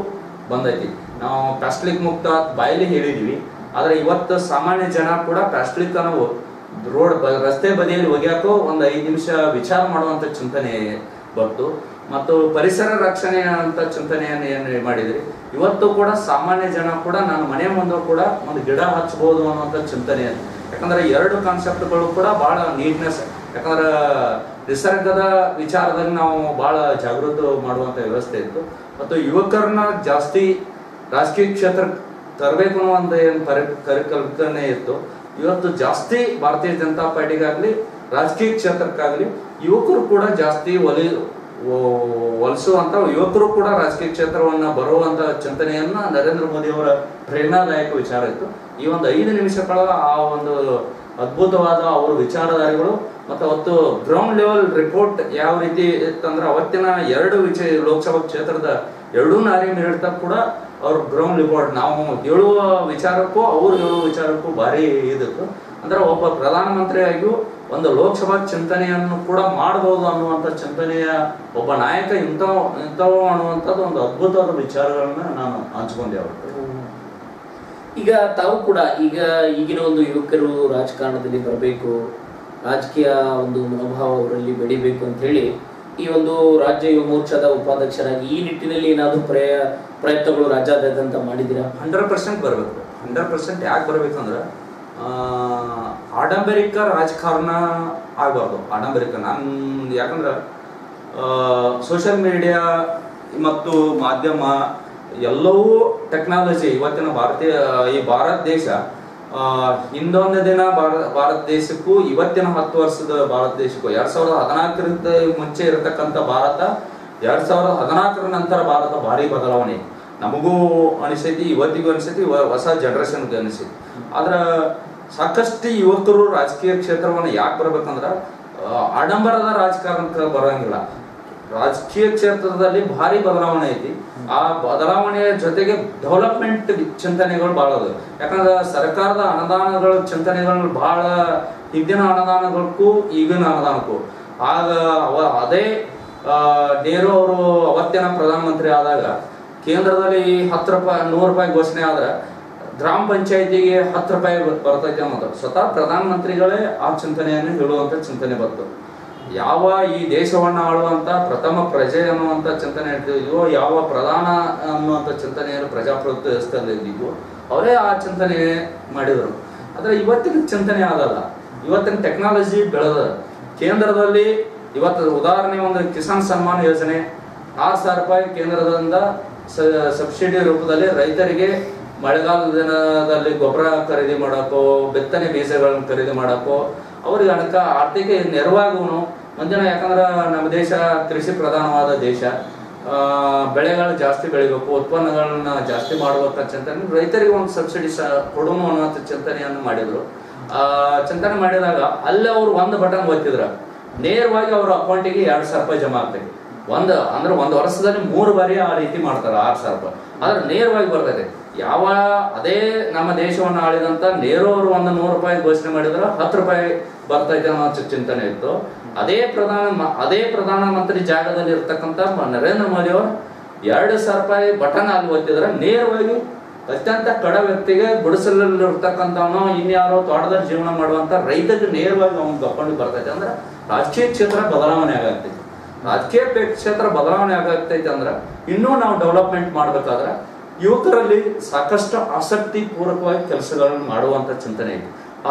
ಬಂದೈತಿ. ನಾವು ಪ್ಲಾಸ್ಟಿಕ್ ಮುಕ್ತ ಬಾಯಲ್ಲಿ ಹೇಳಿದ್ದೀವಿ, ಆದರೆ ಇವತ್ತು ಸಾಮಾನ್ಯ ಜನ ಕೂಡ ಪ್ಲಾಸ್ಟಿಕ್ ಅನ್ನು ರಸ್ತೆ ಬದಿಯಲ್ಲಿ ಒಗೆಯಾಕೋ ಒಂದು 5 ನಿಮಿಷ ವಿಚಾರ ಮಾಡುವಂಥ ಚಿಂತನೆ ಬಂತು. ಮತ್ತು ಪರಿಸರ ರಕ್ಷಣೆ ಅಂತ ಚಿಂತನೆಯನ್ನು ಏನು ಮಾಡಿದ್ರಿ, ಇವತ್ತು ಕೂಡ ಸಾಮಾನ್ಯ ಜನ ಕೂಡ ನಾನು ಮನೆ ಮುಂದೆ ಕೂಡ ಒಂದು ಗಿಡ ಹಚ್ಚಬಹುದು ಅನ್ನುವಂಥ ಚಿಂತನೆ. ಯಾಕಂದ್ರೆ 2 ಕಾನ್ಸೆಪ್ಟ್ಗಳು ಕೂಡ ಬಹಳ ನೀಟ್ನೆಸ್, ಯಾಕಂದ್ರೆ ನಿಸರ್ಗದ ವಿಚಾರದಲ್ಲಿ ನಾವು ಬಹಳ ಜಾಗೃತಿ ಮಾಡುವಂಥ ವ್ಯವಸ್ಥೆ ಇತ್ತು. ಮತ್ತು ಯುವಕರನ್ನ ಜಾಸ್ತಿ ರಾಜಕೀಯ ಕ್ಷೇತ್ರಕ್ಕೆ ತರಬೇಕು ಅನ್ನೋ ಒಂದು ಏನು ಪರಿಕಲ್ಪನೆ ಇತ್ತು. ಇವತ್ತು ಜಾಸ್ತಿ ಭಾರತೀಯ ಜನತಾ ಪಾರ್ಟಿಗಾಗ್ಲಿ ರಾಜಕೀಯ ಕ್ಷೇತ್ರಕ್ಕಾಗಲಿ ಯುವಕರು ಕೂಡ ಜಾಸ್ತಿ ಒಲಿಸುವಂತ, ಯುವಕರು ಕೂಡ ರಾಜಕೀಯ ಕ್ಷೇತ್ರವನ್ನ ಬರುವಂತ ಚಿಂತನೆಯನ್ನ ನರೇಂದ್ರ ಮೋದಿ ಅವರ ಪ್ರೇರಣಾದಾಯಕ ವಿಚಾರ ಇತ್ತು. ಈ ಒಂದು 5 ನಿಮಿಷಗಳ ಆ ಒಂದು ಅದ್ಭುತವಾದ ಅವರ ವಿಚಾರಧಾರೆಗಳು ಮತ್ತು ಅವತ್ತು ಗ್ರೌಂಡ್ ಲೆವೆಲ್ ರಿಪೋರ್ಟ್ ಯಾವ ರೀತಿ ಇತ್ತಂದ್ರೆ ಅವತ್ತಿನ 2 ಲೋಕಸಭಾ ಕ್ಷೇತ್ರದ 2 ನಾರಿ ನೀಡ್ತಾ ಕೂಡ ಅವ್ರ ಗ್ರೌಂಡ್ ರಿಪೋರ್ಟ್ ನಾವು ಹೇಳುವ ವಿಚಾರಕ್ಕೂ ಅವ್ರು ಹೇಳುವ ವಿಚಾರಕ್ಕೂ ಭಾರಿ ಇದಿತ್ತು. ಅಂದ್ರೆ ಒಬ್ಬ ಪ್ರಧಾನಮಂತ್ರಿಯಾಗಿಯೂ ಒಂದು ಲೋಕಸಭಾ ಚಿಂತನೆಯನ್ನು ಕೂಡ ಮಾಡಬಹುದು ಅನ್ನುವಂಥ ಚಿಂತನೆಯ ಒಬ್ಬ ನಾಯಕ ಇಂಥವು ಅನ್ನುವಂಥದ್ದು ಒಂದು ಅದ್ಭುತವಾದ ವಿಚಾರಗಳನ್ನ ನಾನು ಹಂಚ್ಕೊಂಡೆ ಅವ್ರಿಗೆ. ಈಗ ತಾವು ಕೂಡ ಈಗಿನ ಒಂದು ಯುವಕರು ರಾಜಕಾರಣದಲ್ಲಿ ಬರಬೇಕು, ರಾಜಕೀಯ ಒಂದು ಮನೋಭಾವ ಅವರಲ್ಲಿ ಬೆಳಿಬೇಕು ಅಂತ ಹೇಳಿ ಈ ಒಂದು ರಾಜ್ಯ ಯುವ ಮೋರ್ಚಾದ ಉಪಾಧ್ಯಕ್ಷರಾಗಿ ಈ ನಿಟ್ಟಿನಲ್ಲಿ ಏನಾದರೂ ಪ್ರಯತ್ನಗಳು ರಾಜ್ಯಾದ್ಯಂತ ಮಾಡಿದ್ದೀರಾ? 100% ಬರಬೇಕು. 100% ಯಾಕೆ ಬರಬೇಕಂದ್ರೆ ಆಡಂಬರಿಕ ರಾಜಕಾರಣ ಆಗಬಾರ್ದು. ಆಡಂಬರಿಕ ಯಾಕಂದ್ರೆ ಸೋಷಿಯಲ್ ಮೀಡಿಯಾ ಮತ್ತು ಮಾಧ್ಯಮ ಎಲ್ಲವೂ ಟೆಕ್ನಾಲಜಿ ಇವತ್ತಿನ ಭಾರತ ದೇಶ ಹಿಂದೊಂದು ದಿನ ಭಾರತ ದೇಶಕ್ಕೂ ಇವತ್ತಿನ 10 ವರ್ಷದ ಭಾರತ ದೇಶಕ್ಕೂ 2014ರಿಂದ ಮುಂಚೆ ಇರತಕ್ಕಂಥ ಭಾರತ 2014ರ ನಂತರ ಭಾರತ ಭಾರಿ ಬದಲಾವಣೆ ನಮಗೂ ಅನಿಸೈತಿ, ಇವತ್ತಿಗೂ ಅನಿಸೈತಿ, ಹೊಸ ಜನರೇಷನ್ಗೆ ಅನಿಸೈತಿ. ಆದ್ರೆ ಸಾಕಷ್ಟು ಯುವಕರು ರಾಜಕೀಯ ಕ್ಷೇತ್ರವನ್ನು ಯಾಕೆ ಬರ್ಬೇಕಂದ್ರೆ ಆಡಂಬರದ ರಾಜಕಾರಣಕ್ಕೆ ಬರೋಂಗಿಲ್ಲ. ರಾಜಕೀಯ ಕ್ಷೇತ್ರದಲ್ಲಿ ಭಾರಿ ಬದಲಾವಣೆ ಐತಿ. ಆ ಬದಲಾವಣೆಯ ಜೊತೆಗೆ ಡೆವಲಪ್ಮೆಂಟ್ ಚಿಂತನೆಗಳು ಭಾಳ ಅದ. ಯಾಕಂದ್ರೆ ಸರ್ಕಾರದ ಅನುದಾನಗಳ ಚಿಂತನೆಗಳು ಭಾಳ ಹಿಂದಿನ ಅನುದಾನಗಳಿಗೂ ಈಗಿನ ಅನುದಾನಕ್ಕೂ ಆಗ ಅದೇ ನೆಹರು ಅವರು ಅವತ್ತಿನ ಪ್ರಧಾನಮಂತ್ರಿ ಆದಾಗ ಕೇಂದ್ರದಲ್ಲಿ 10 ರೂಪಾಯಿ 100 ರೂಪಾಯಿ ಘೋಷಣೆ ಆದ್ರೆ ಗ್ರಾಮ ಪಂಚಾಯತಿಗೆ 10 ರೂಪಾಯಿ ಬರ್ತೈತೆ ಅನ್ನೋದು ಸ್ವತಃ ಪ್ರಧಾನಮಂತ್ರಿಗಳೇ ಆ ಚಿಂತನೆಯನ್ನು ಹೇಳುವಂತ ಚಿಂತನೆ ಬಂತು. ಯಾವ ಈ ದೇಶವನ್ನು ಆಳುವಂತ ಪ್ರಥಮ ಪ್ರಜೆ ಅನ್ನುವಂಥ ಚಿಂತನೆ ಇರ್ತಿದ್ವೋ, ಯಾವ ಪ್ರಧಾನ ಅನ್ನುವಂಥ ಚಿಂತನೆಯನ್ನು ಪ್ರಜಾಪ್ರಭುತ್ವ ವ್ಯವಸ್ಥೆಯಲ್ಲಿ ಇದ್ದಿದ್ವೋ ಅವರೇ ಆ ಚಿಂತನೆ ಮಾಡಿದರು. ಆದರೆ ಇವತ್ತಿನ ಚಿಂತನೆ ಆಗಲ್ಲ. ಇವತ್ತಿನ ಟೆಕ್ನಾಲಜಿ ಬೆಳೆದ ಕೇಂದ್ರದಲ್ಲಿ ಇವತ್ತು ಉದಾಹರಣೆ ಒಂದು ಕಿಸಾನ್ ಸನ್ಮಾನ್ ಯೋಜನೆ 6,000 ರೂಪಾಯಿ ಕೇಂದ್ರದಿಂದ ಸಬ್ಸಿಡಿ ರೂಪದಲ್ಲಿ ರೈತರಿಗೆ ಮಳೆಗಾಲದ ದಿನದಲ್ಲಿ ಗೊಬ್ಬರ ಖರೀದಿ ಮಾಡೋಕ್ಕೋ ಬಿತ್ತನೆ ಬೀಜಗಳನ್ನು ಖರೀದಿ ಮಾಡೋಕ್ಕೋ ಅವ್ರಿಗೆ ಆರ್ಥಿಕ ನೆರವಾಗುವನು ಮುಂದಿನ. ಯಾಕಂದ್ರೆ ನಮ್ಮ ದೇಶ ಕೃಷಿ ಪ್ರಧಾನವಾದ ದೇಶ, ಬೆಳೆಗಳು ಜಾಸ್ತಿ ಬೆಳಿಬೇಕು, ಉತ್ಪನ್ನಗಳನ್ನ ಜಾಸ್ತಿ ಮಾಡುವಂತ ಚಿಂತನೆ, ರೈತರಿಗೆ ಒಂದು ಸಬ್ಸಿಡಿ ಕೊಡೋಣ ಅನ್ನುವಂಥ ಚಿಂತನೆಯನ್ನು ಮಾಡಿದ್ರು. ಚಿಂತನೆ ಮಾಡಿದಾಗ ಅಲ್ಲೇ ಅವ್ರು ಒಂದು ಬಟನ್ ಒತ್ತಿದ್ರ ನೇರವಾಗಿ ಅವ್ರ ಅಕೌಂಟಿಗೆ 2,000 ರೂಪಾಯಿ ಜಮಾ ಆಗ್ತದೆ. ಒಂದು ವರ್ಷದಲ್ಲಿ 3 ಬಾರಿ ಆ ರೀತಿ ಮಾಡ್ತಾರೆ 6,000 ರೂಪಾಯಿ. ಆದ್ರೆ ನೇರವಾಗಿ ಬರ್ತದೆ. ಅದೇ ನಮ್ಮ ದೇಶವನ್ನು ಆಳಿದಂತ ನೆಹರು ಅವರು 100 ರೂಪಾಯಿ ಘೋಷಣೆ ಮಾಡಿದ್ರೆ 10 ರೂಪಾಯಿ ಬರ್ತೈತೆ ಅನ್ನೋ ಚಿಂತನೆ ಇತ್ತು. ಅದೇ ಪ್ರಧಾನಮಂತ್ರಿ ಜಾಗದಲ್ಲಿ ಇರ್ತಕ್ಕಂಥ ನರೇಂದ್ರ ಮೋದಿ ಅವರು 2,000 ರೂಪಾಯಿ ಬಟನ್ ಅಲ್ಲಿ ಒತ್ತಿದ್ರೆ ನೇರವಾಗಿ ಅತ್ಯಂತ ಕಡ ವ್ಯಕ್ತಿಗೆ ಗುಡಿಸಲಿರ್ತಕ್ಕಂಥವನು ಇನ್ಯಾರೋ ತೋಟದಲ್ಲಿ ಜೀವನ ಮಾಡುವಂತ ರೈತರಿಗೆ ನೇರವಾಗಿ ಅವ್ನು ತಕೊಂಡು ಬರ್ತೈತೆ. ಅಂದ್ರೆ ರಾಜಕೀಯ ಕ್ಷೇತ್ರ ಬದಲಾವಣೆ ಆಗತ್ತೈತಿ. ರಾಜಕೀಯ ಕ್ಷೇತ್ರ ಬದಲಾವಣೆ ಆಗತ್ತೈತೆ ಅಂದ್ರೆ ಇನ್ನೂ ನಾವು ಡೆವಲಪ್ಮೆಂಟ್ ಮಾಡ್ಬೇಕಾದ್ರೆ ಯುವಕರಲ್ಲಿ ಸಾಕಷ್ಟು ಆಸಕ್ತಿ ಪೂರ್ವಕವಾಗಿ ಕೆಲಸಗಳನ್ನು ಮಾಡುವಂತ ಚಿಂತನೆ ಇದೆ.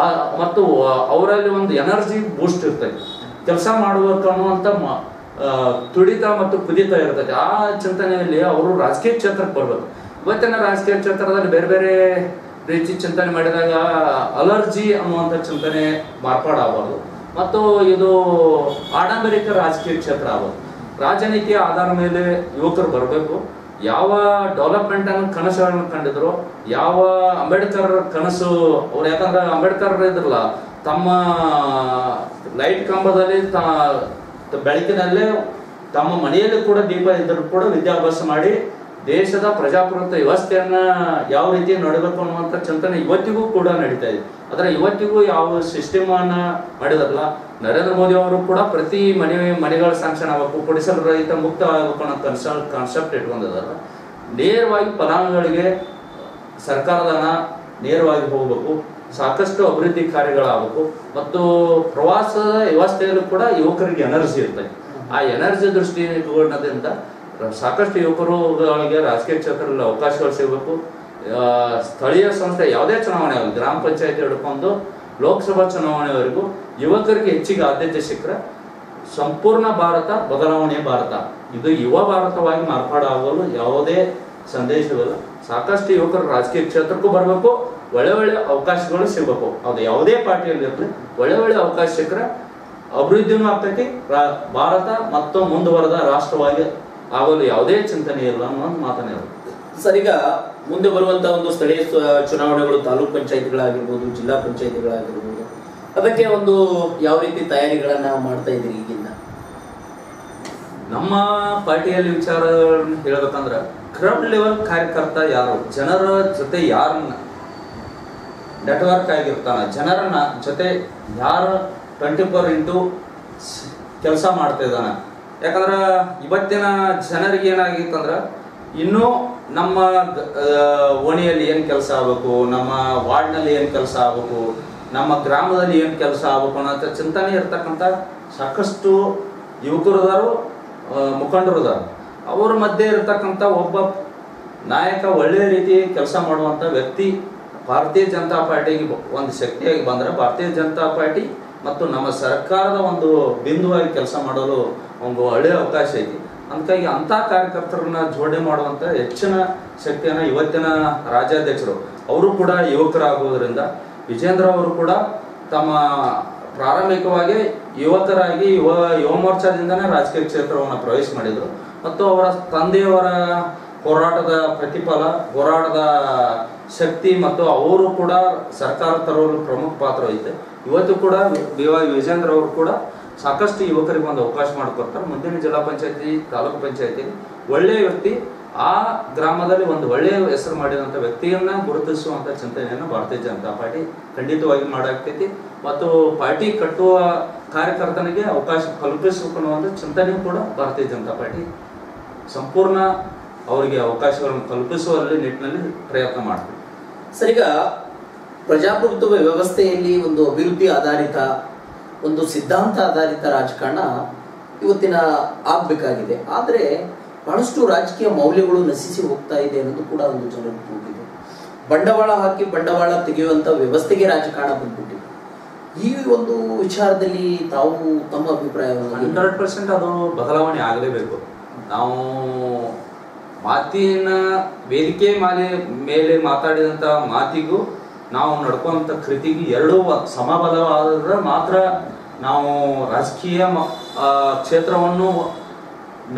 ಮತ್ತು ಅವರಲ್ಲಿ ಒಂದು ಎನರ್ಜಿ ಬೂಸ್ಟ್ ಇರ್ತೈತಿ, ಕೆಲಸ ಮಾಡುವಂತ ಅನ್ನುವಂಥ ತುಡಿತ ಮತ್ತು ಕುದಿತ ಇರ್ತೈತಿ. ಆ ಚಿಂತನೆಯಲ್ಲಿ ಅವರು ರಾಜಕೀಯ ಕ್ಷೇತ್ರಕ್ಕೆ ಬರ್ಬೇಕು. ಇವತ್ತಿನ ರಾಜಕೀಯ ಕ್ಷೇತ್ರದಲ್ಲಿ ಬೇರೆ ಬೇರೆ ರೀತಿ ಚಿಂತನೆ ಮಾಡಿದಾಗ ಅಲರ್ಜಿ ಅನ್ನುವಂಥ ಚಿಂತನೆ ಮಾರ್ಪಾಡಾಗಬಾರ್ದು ಮತ್ತು ಇದು ಆಡಂಬರಿಕ ರಾಜಕೀಯ ಕ್ಷೇತ್ರ ಆಗೋದು. ರಾಜನೀತಿಯ ಆಧಾರ ಮೇಲೆ ಯುವಕರು ಬರಬೇಕು. ಯಾವ ಡೆವಲಪ್ಮೆಂಟ್ ಅನ್ನು ಕನಸುಗಳನ್ನು ಕಂಡಿದ್ರು, ಯಾವ ಅಂಬೇಡ್ಕರ್ ಕನಸು ಅವ್ರು, ಯಾಕಂದ್ರೆ ಅಂಬೇಡ್ಕರ್ ಇದ್ರಲ್ಲ ತಮ್ಮ ಲೈಟ್ ಕಂಬದಲ್ಲಿ ಬೆಳಕಿನಲ್ಲೇ ತಮ್ಮ ಮನೆಯಲ್ಲಿ ಕೂಡ ದೀಪ ಇದ್ದರೂ ಕೂಡ ವಿದ್ಯಾಭ್ಯಾಸ ಮಾಡಿ ದೇಶದ ಪ್ರಜಾಪ್ರಭುತ್ವ ವ್ಯವಸ್ಥೆಯನ್ನ ಯಾವ ರೀತಿ ನಡೀಬೇಕು ಅನ್ನುವಂಥ ಚಿಂತನೆ ಇವತ್ತಿಗೂ ಕೂಡ ನಡೀತಾ ಇದೆ. ಆದರೆ ಇವತ್ತಿಗೂ ಯಾವ ಸಿಸ್ಟಮ್ ಅನ್ನ ಮಾಡಿದಾರಲ್ಲ, ನರೇಂದ್ರ ಮೋದಿ ಅವರು ಕೂಡ ಪ್ರತಿ ಮನೆಗಳ ಸ್ಯಾಂಕ್ಷನ್ ಆಗಬೇಕು, ಗುಡಿಸಲು ರಹಿತ ಮುಕ್ತ ಆಗಬೇಕು ಅನ್ನೋ ಕಾನ್ಸೆಪ್ಟ್ ಇಟ್ಕೊಂಡಿದಾರ. ನೇರವಾಗಿ ಫಲಾನುಭವಿಗಳಿಗೆ ಸರ್ಕಾರದ ಹಣ ನೇರವಾಗಿ ಹೋಗ್ಬೇಕು, ಸಾಕಷ್ಟು ಅಭಿವೃದ್ಧಿ ಕಾರ್ಯಗಳಾಗಬೇಕು ಮತ್ತು ಪ್ರವಾಸದ ವ್ಯವಸ್ಥೆಯಲ್ಲೂ ಕೂಡ ಯುವಕರಿಗೆ ಎನರ್ಜಿ ಇರ್ತದೆ. ಆ ಎನರ್ಜಿ ದೃಷ್ಟಿಕೋನದಿಂದ ಸಾಕಷ್ಟು ಯುವಕರುಗಳಿಗೆ ರಾಜಕೀಯ ಕ್ಷೇತ್ರದಲ್ಲಿ ಅವಕಾಶಗಳು ಸಿಗಬೇಕು. ಸ್ಥಳೀಯ ಸಂಸ್ಥೆ ಯಾವುದೇ ಚುನಾವಣೆ ಆಗಲಿ, ಗ್ರಾಮ ಪಂಚಾಯತಿ ಹಿಡ್ಕೊಂಡು ಲೋಕಸಭಾ ಚುನಾವಣೆವರೆಗೂ ಯುವಕರಿಗೆ ಹೆಚ್ಚಿಗೆ ಆದ್ಯತೆ ಸಿಕ್ಕರೆ ಸಂಪೂರ್ಣ ಭಾರತ ಬದಲಾವಣೆಯ ಭಾರತ, ಇದು ಯುವ ಭಾರತವಾಗಿ ಮಾರ್ಪಾಡಾಗಲು ಯಾವುದೇ ಸಂದೇಶವಿಲ್ಲ. ಸಾಕಷ್ಟು ಯುವಕರು ರಾಜಕೀಯ ಕ್ಷೇತ್ರಕ್ಕೂ ಬರಬೇಕು, ಒಳ್ಳೆ ಒಳ್ಳೆ ಅವಕಾಶಗಳು ಸಿಗಬೇಕು. ಅದು ಯಾವುದೇ ಪಾರ್ಟಿಯಲ್ಲಿ ಇರಲಿ, ಒಳ್ಳೆ ಒಳ್ಳೆ ಅವಕಾಶ ಸಿಕ್ಕರೆ ಅಭಿವೃದ್ಧಿನೂ ಆಗ್ತೈತಿ, ಭಾರತ ಮತ್ತು ಮುಂದುವರೆದ ರಾಷ್ಟ್ರವಾಗಿ ಆಗಲು ಯಾವುದೇ ಚಿಂತನೆ ಇಲ್ಲ ಅನ್ನೋ ಮಾತನೇ ಇರುತ್ತೆ. ಸರ್, ಈಗ ಮುಂದೆ ಬರುವಂತಹ ಒಂದು ಸ್ಥಳೀಯ ಚುನಾವಣೆಗಳು, ತಾಲೂಕ್ ಪಂಚಾಯತ್ಗಳಾಗಿರ್ಬೋದು, ಜಿಲ್ಲಾ ಪಂಚಾಯತ್ಗಳಾಗಿರ್ಬೋದು, ಅದಕ್ಕೆ ಒಂದು ಯಾವ ರೀತಿ ತಯಾರಿಗಳನ್ನ ಮಾಡ್ತಾ ಇದ್ದೀರಿ ಈಗಿಂದ? ನಮ್ಮ ಪಾರ್ಟಿಯಲ್ಲಿ ವಿಚಾರಗಳನ್ನ ಹೇಳ್ಬೇಕಂದ್ರೆ, ಗ್ರೌಂಡ್ ಲೆವೆಲ್ ಕಾರ್ಯಕರ್ತ ಯಾರು, ಜನರ ಜೊತೆ ಯಾರನ್ನ ನೆಟ್ವರ್ಕ್ ಆಗಿರ್ತಾನ, ಜನರ ಜೊತೆ ಯಾರು 24x ಕೆಲಸ ಮಾಡ್ತಾ ಇದ್ದಾನ. ಯಾಕಂದ್ರೆ ಇವತ್ತಿನ ಜನರಿಗೆ ಏನಾಗಿತ್ತಂದ್ರೆ, ಇನ್ನೂ ನಮ್ಮ ಓಣಿಯಲ್ಲಿ ಏನು ಕೆಲಸ ಆಗಬೇಕು, ನಮ್ಮ ವಾರ್ಡ್ನಲ್ಲಿ ಏನು ಕೆಲಸ ಆಗಬೇಕು, ನಮ್ಮ ಗ್ರಾಮದಲ್ಲಿ ಏನು ಕೆಲಸ ಆಗಬೇಕು ಅನ್ನೋ ಚಿಂತನೆ ಇರ್ತಕ್ಕಂಥ ಸಾಕಷ್ಟು ಯುವಕರದಾರು, ಮುಖಂಡರದಾರು. ಅವ್ರ ಮಧ್ಯೆ ಇರತಕ್ಕಂಥ ಒಬ್ಬ ನಾಯಕ, ಒಳ್ಳೆಯ ರೀತಿ ಕೆಲಸ ಮಾಡುವಂಥ ವ್ಯಕ್ತಿ ಭಾರತೀಯ ಜನತಾ ಪಾರ್ಟಿಗೆ ಒಂದು ಶಕ್ತಿಯಾಗಿ ಬಂದರೆ, ಭಾರತೀಯ ಜನತಾ ಪಾರ್ಟಿ ಮತ್ತು ನಮ್ಮ ಸರ್ಕಾರದ ಒಂದು ಬಿಂದುವಾಗಿ ಕೆಲಸ ಮಾಡಲು ಒಂದು ಒಳ್ಳೆಯ ಅವಕಾಶ ಐತಿ. ಅದಕ್ಕಾಗಿ ಅಂಥ ಕಾರ್ಯಕರ್ತರನ್ನ ಜೋಡಣೆ ಮಾಡುವಂಥ ಹೆಚ್ಚಿನ ಶಕ್ತಿಯನ್ನು ಇವತ್ತಿನ ರಾಜ್ಯಾಧ್ಯಕ್ಷರು ಅವರು ಕೂಡ ಯುವಕರಾಗುವುದರಿಂದ, ವಿಜೇಂದ್ರ ಅವರು ಕೂಡ ತಮ್ಮ ಪ್ರಾರಂಭಿಕವಾಗಿ ಯುವಕರಾಗಿ ಯುವ ಮೋರ್ಚಾದಿಂದನೇ ರಾಜಕೀಯ ಕ್ಷೇತ್ರವನ್ನು ಪ್ರವೇಶ ಮಾಡಿದರು. ಮತ್ತು ಅವರ ತಂದೆಯವರ ಹೋರಾಟದ ಪ್ರತಿಫಲ, ಹೋರಾಟದ ಶಕ್ತಿ ಮತ್ತು ಅವರು ಕೂಡ ಸರ್ಕಾರ ತರುವಲ್ಲಿ ಪ್ರಮುಖ ಪಾತ್ರ ಐತೆ. ಇವತ್ತು ಕೂಡ ವಿಜೇಂದ್ರ ಅವರು ಕೂಡ ಸಾಕಷ್ಟು ಯುವಕರಿಗೆ ಒಂದು ಅವಕಾಶ ಮಾಡಿಕೊಡ್ತಾರೆ. ಮುಂದಿನ ಜಿಲ್ಲಾ ಪಂಚಾಯತಿ, ತಾಲೂಕು ಪಂಚಾಯತಿ ಒಳ್ಳೆಯ ವ್ಯಕ್ತಿ, ಆ ಗ್ರಾಮದಲ್ಲಿ ಒಂದು ಒಳ್ಳೆಯ ಹೆಸರು ಮಾಡಿದಂಥ ವ್ಯಕ್ತಿಯನ್ನ ಗುರುತಿಸುವಂಥ ಚಿಂತನೆಯನ್ನು ಭಾರತೀಯ ಜನತಾ ಪಾರ್ಟಿ ಖಂಡಿತವಾಗಿ ಮಾಡಾಕ್ತೈತಿ. ಮತ್ತು ಪಾರ್ಟಿ ಕಟ್ಟುವ ಕಾರ್ಯಕರ್ತನಿಗೆ ಅವಕಾಶ ಕಲ್ಪಿಸಬೇಕು ಅನ್ನುವಂಥ ಚಿಂತನೆಯೂ ಕೂಡ ಭಾರತೀಯ ಜನತಾ ಪಾರ್ಟಿ ಸಂಪೂರ್ಣ ಅವರಿಗೆ ಅವಕಾಶಗಳನ್ನು ಕಲ್ಪಿಸುವಲ್ಲಿ ನಿಟ್ಟಿನಲ್ಲಿ ಪ್ರಯತ್ನ ಮಾಡ್ತೀವಿ. ಸರ್, ಈಗ ಪ್ರಜಾಪ್ರಭುತ್ವ ವ್ಯವಸ್ಥೆಯಲ್ಲಿ ಒಂದು ಅಭಿವೃದ್ಧಿ ಆಧಾರಿತ, ಒಂದು ಸಿದ್ಧಾಂತ ಆಧಾರಿತ ರಾಜಕಾರಣ ಇವತ್ತಿನ ಆಗಬೇಕಾಗಿದೆ. ಆದರೆ ಬಹಳಷ್ಟು ರಾಜಕೀಯ ಮೌಲ್ಯಗಳು ನಶಿಸಿ ಹೋಗ್ತಾ ಇದೆ ಅನ್ನೋದು ಕೂಡ ಒಂದು ಜನರಿಗೆ ಕೂಗಿದೆ. ಬಂಡವಾಳ ಹಾಕಿ ಬಂಡವಾಳ ತೆಗೆಯುವಂಥ ವ್ಯವಸ್ಥೆಗೆ ರಾಜಕಾರಣ ಬಂದ್ಬಿಟ್ಟಿದೆ. ಈ ಒಂದು ವಿಚಾರದಲ್ಲಿ ತಾವು ತಮ್ಮ ಅಭಿಪ್ರಾಯವನ್ನು? 100% ಅದು ಬದಲಾವಣೆ ಆಗಲೇಬೇಕು. ನಾವು ಮಾತಿನ ವೇದಿಕೆ ಮೇಲೆ ಮಾತಾಡಿದಂಥ ಮಾತಿಗೂ ನಾವು ನಡ್ಕೊಂತ ಕೃತಿಗೂ ಎರಡೂ ಸಮಬಲವಾದರೆ ಮಾತ್ರ ನಾವು ರಾಜಕೀಯ ಕ್ಷೇತ್ರವನ್ನು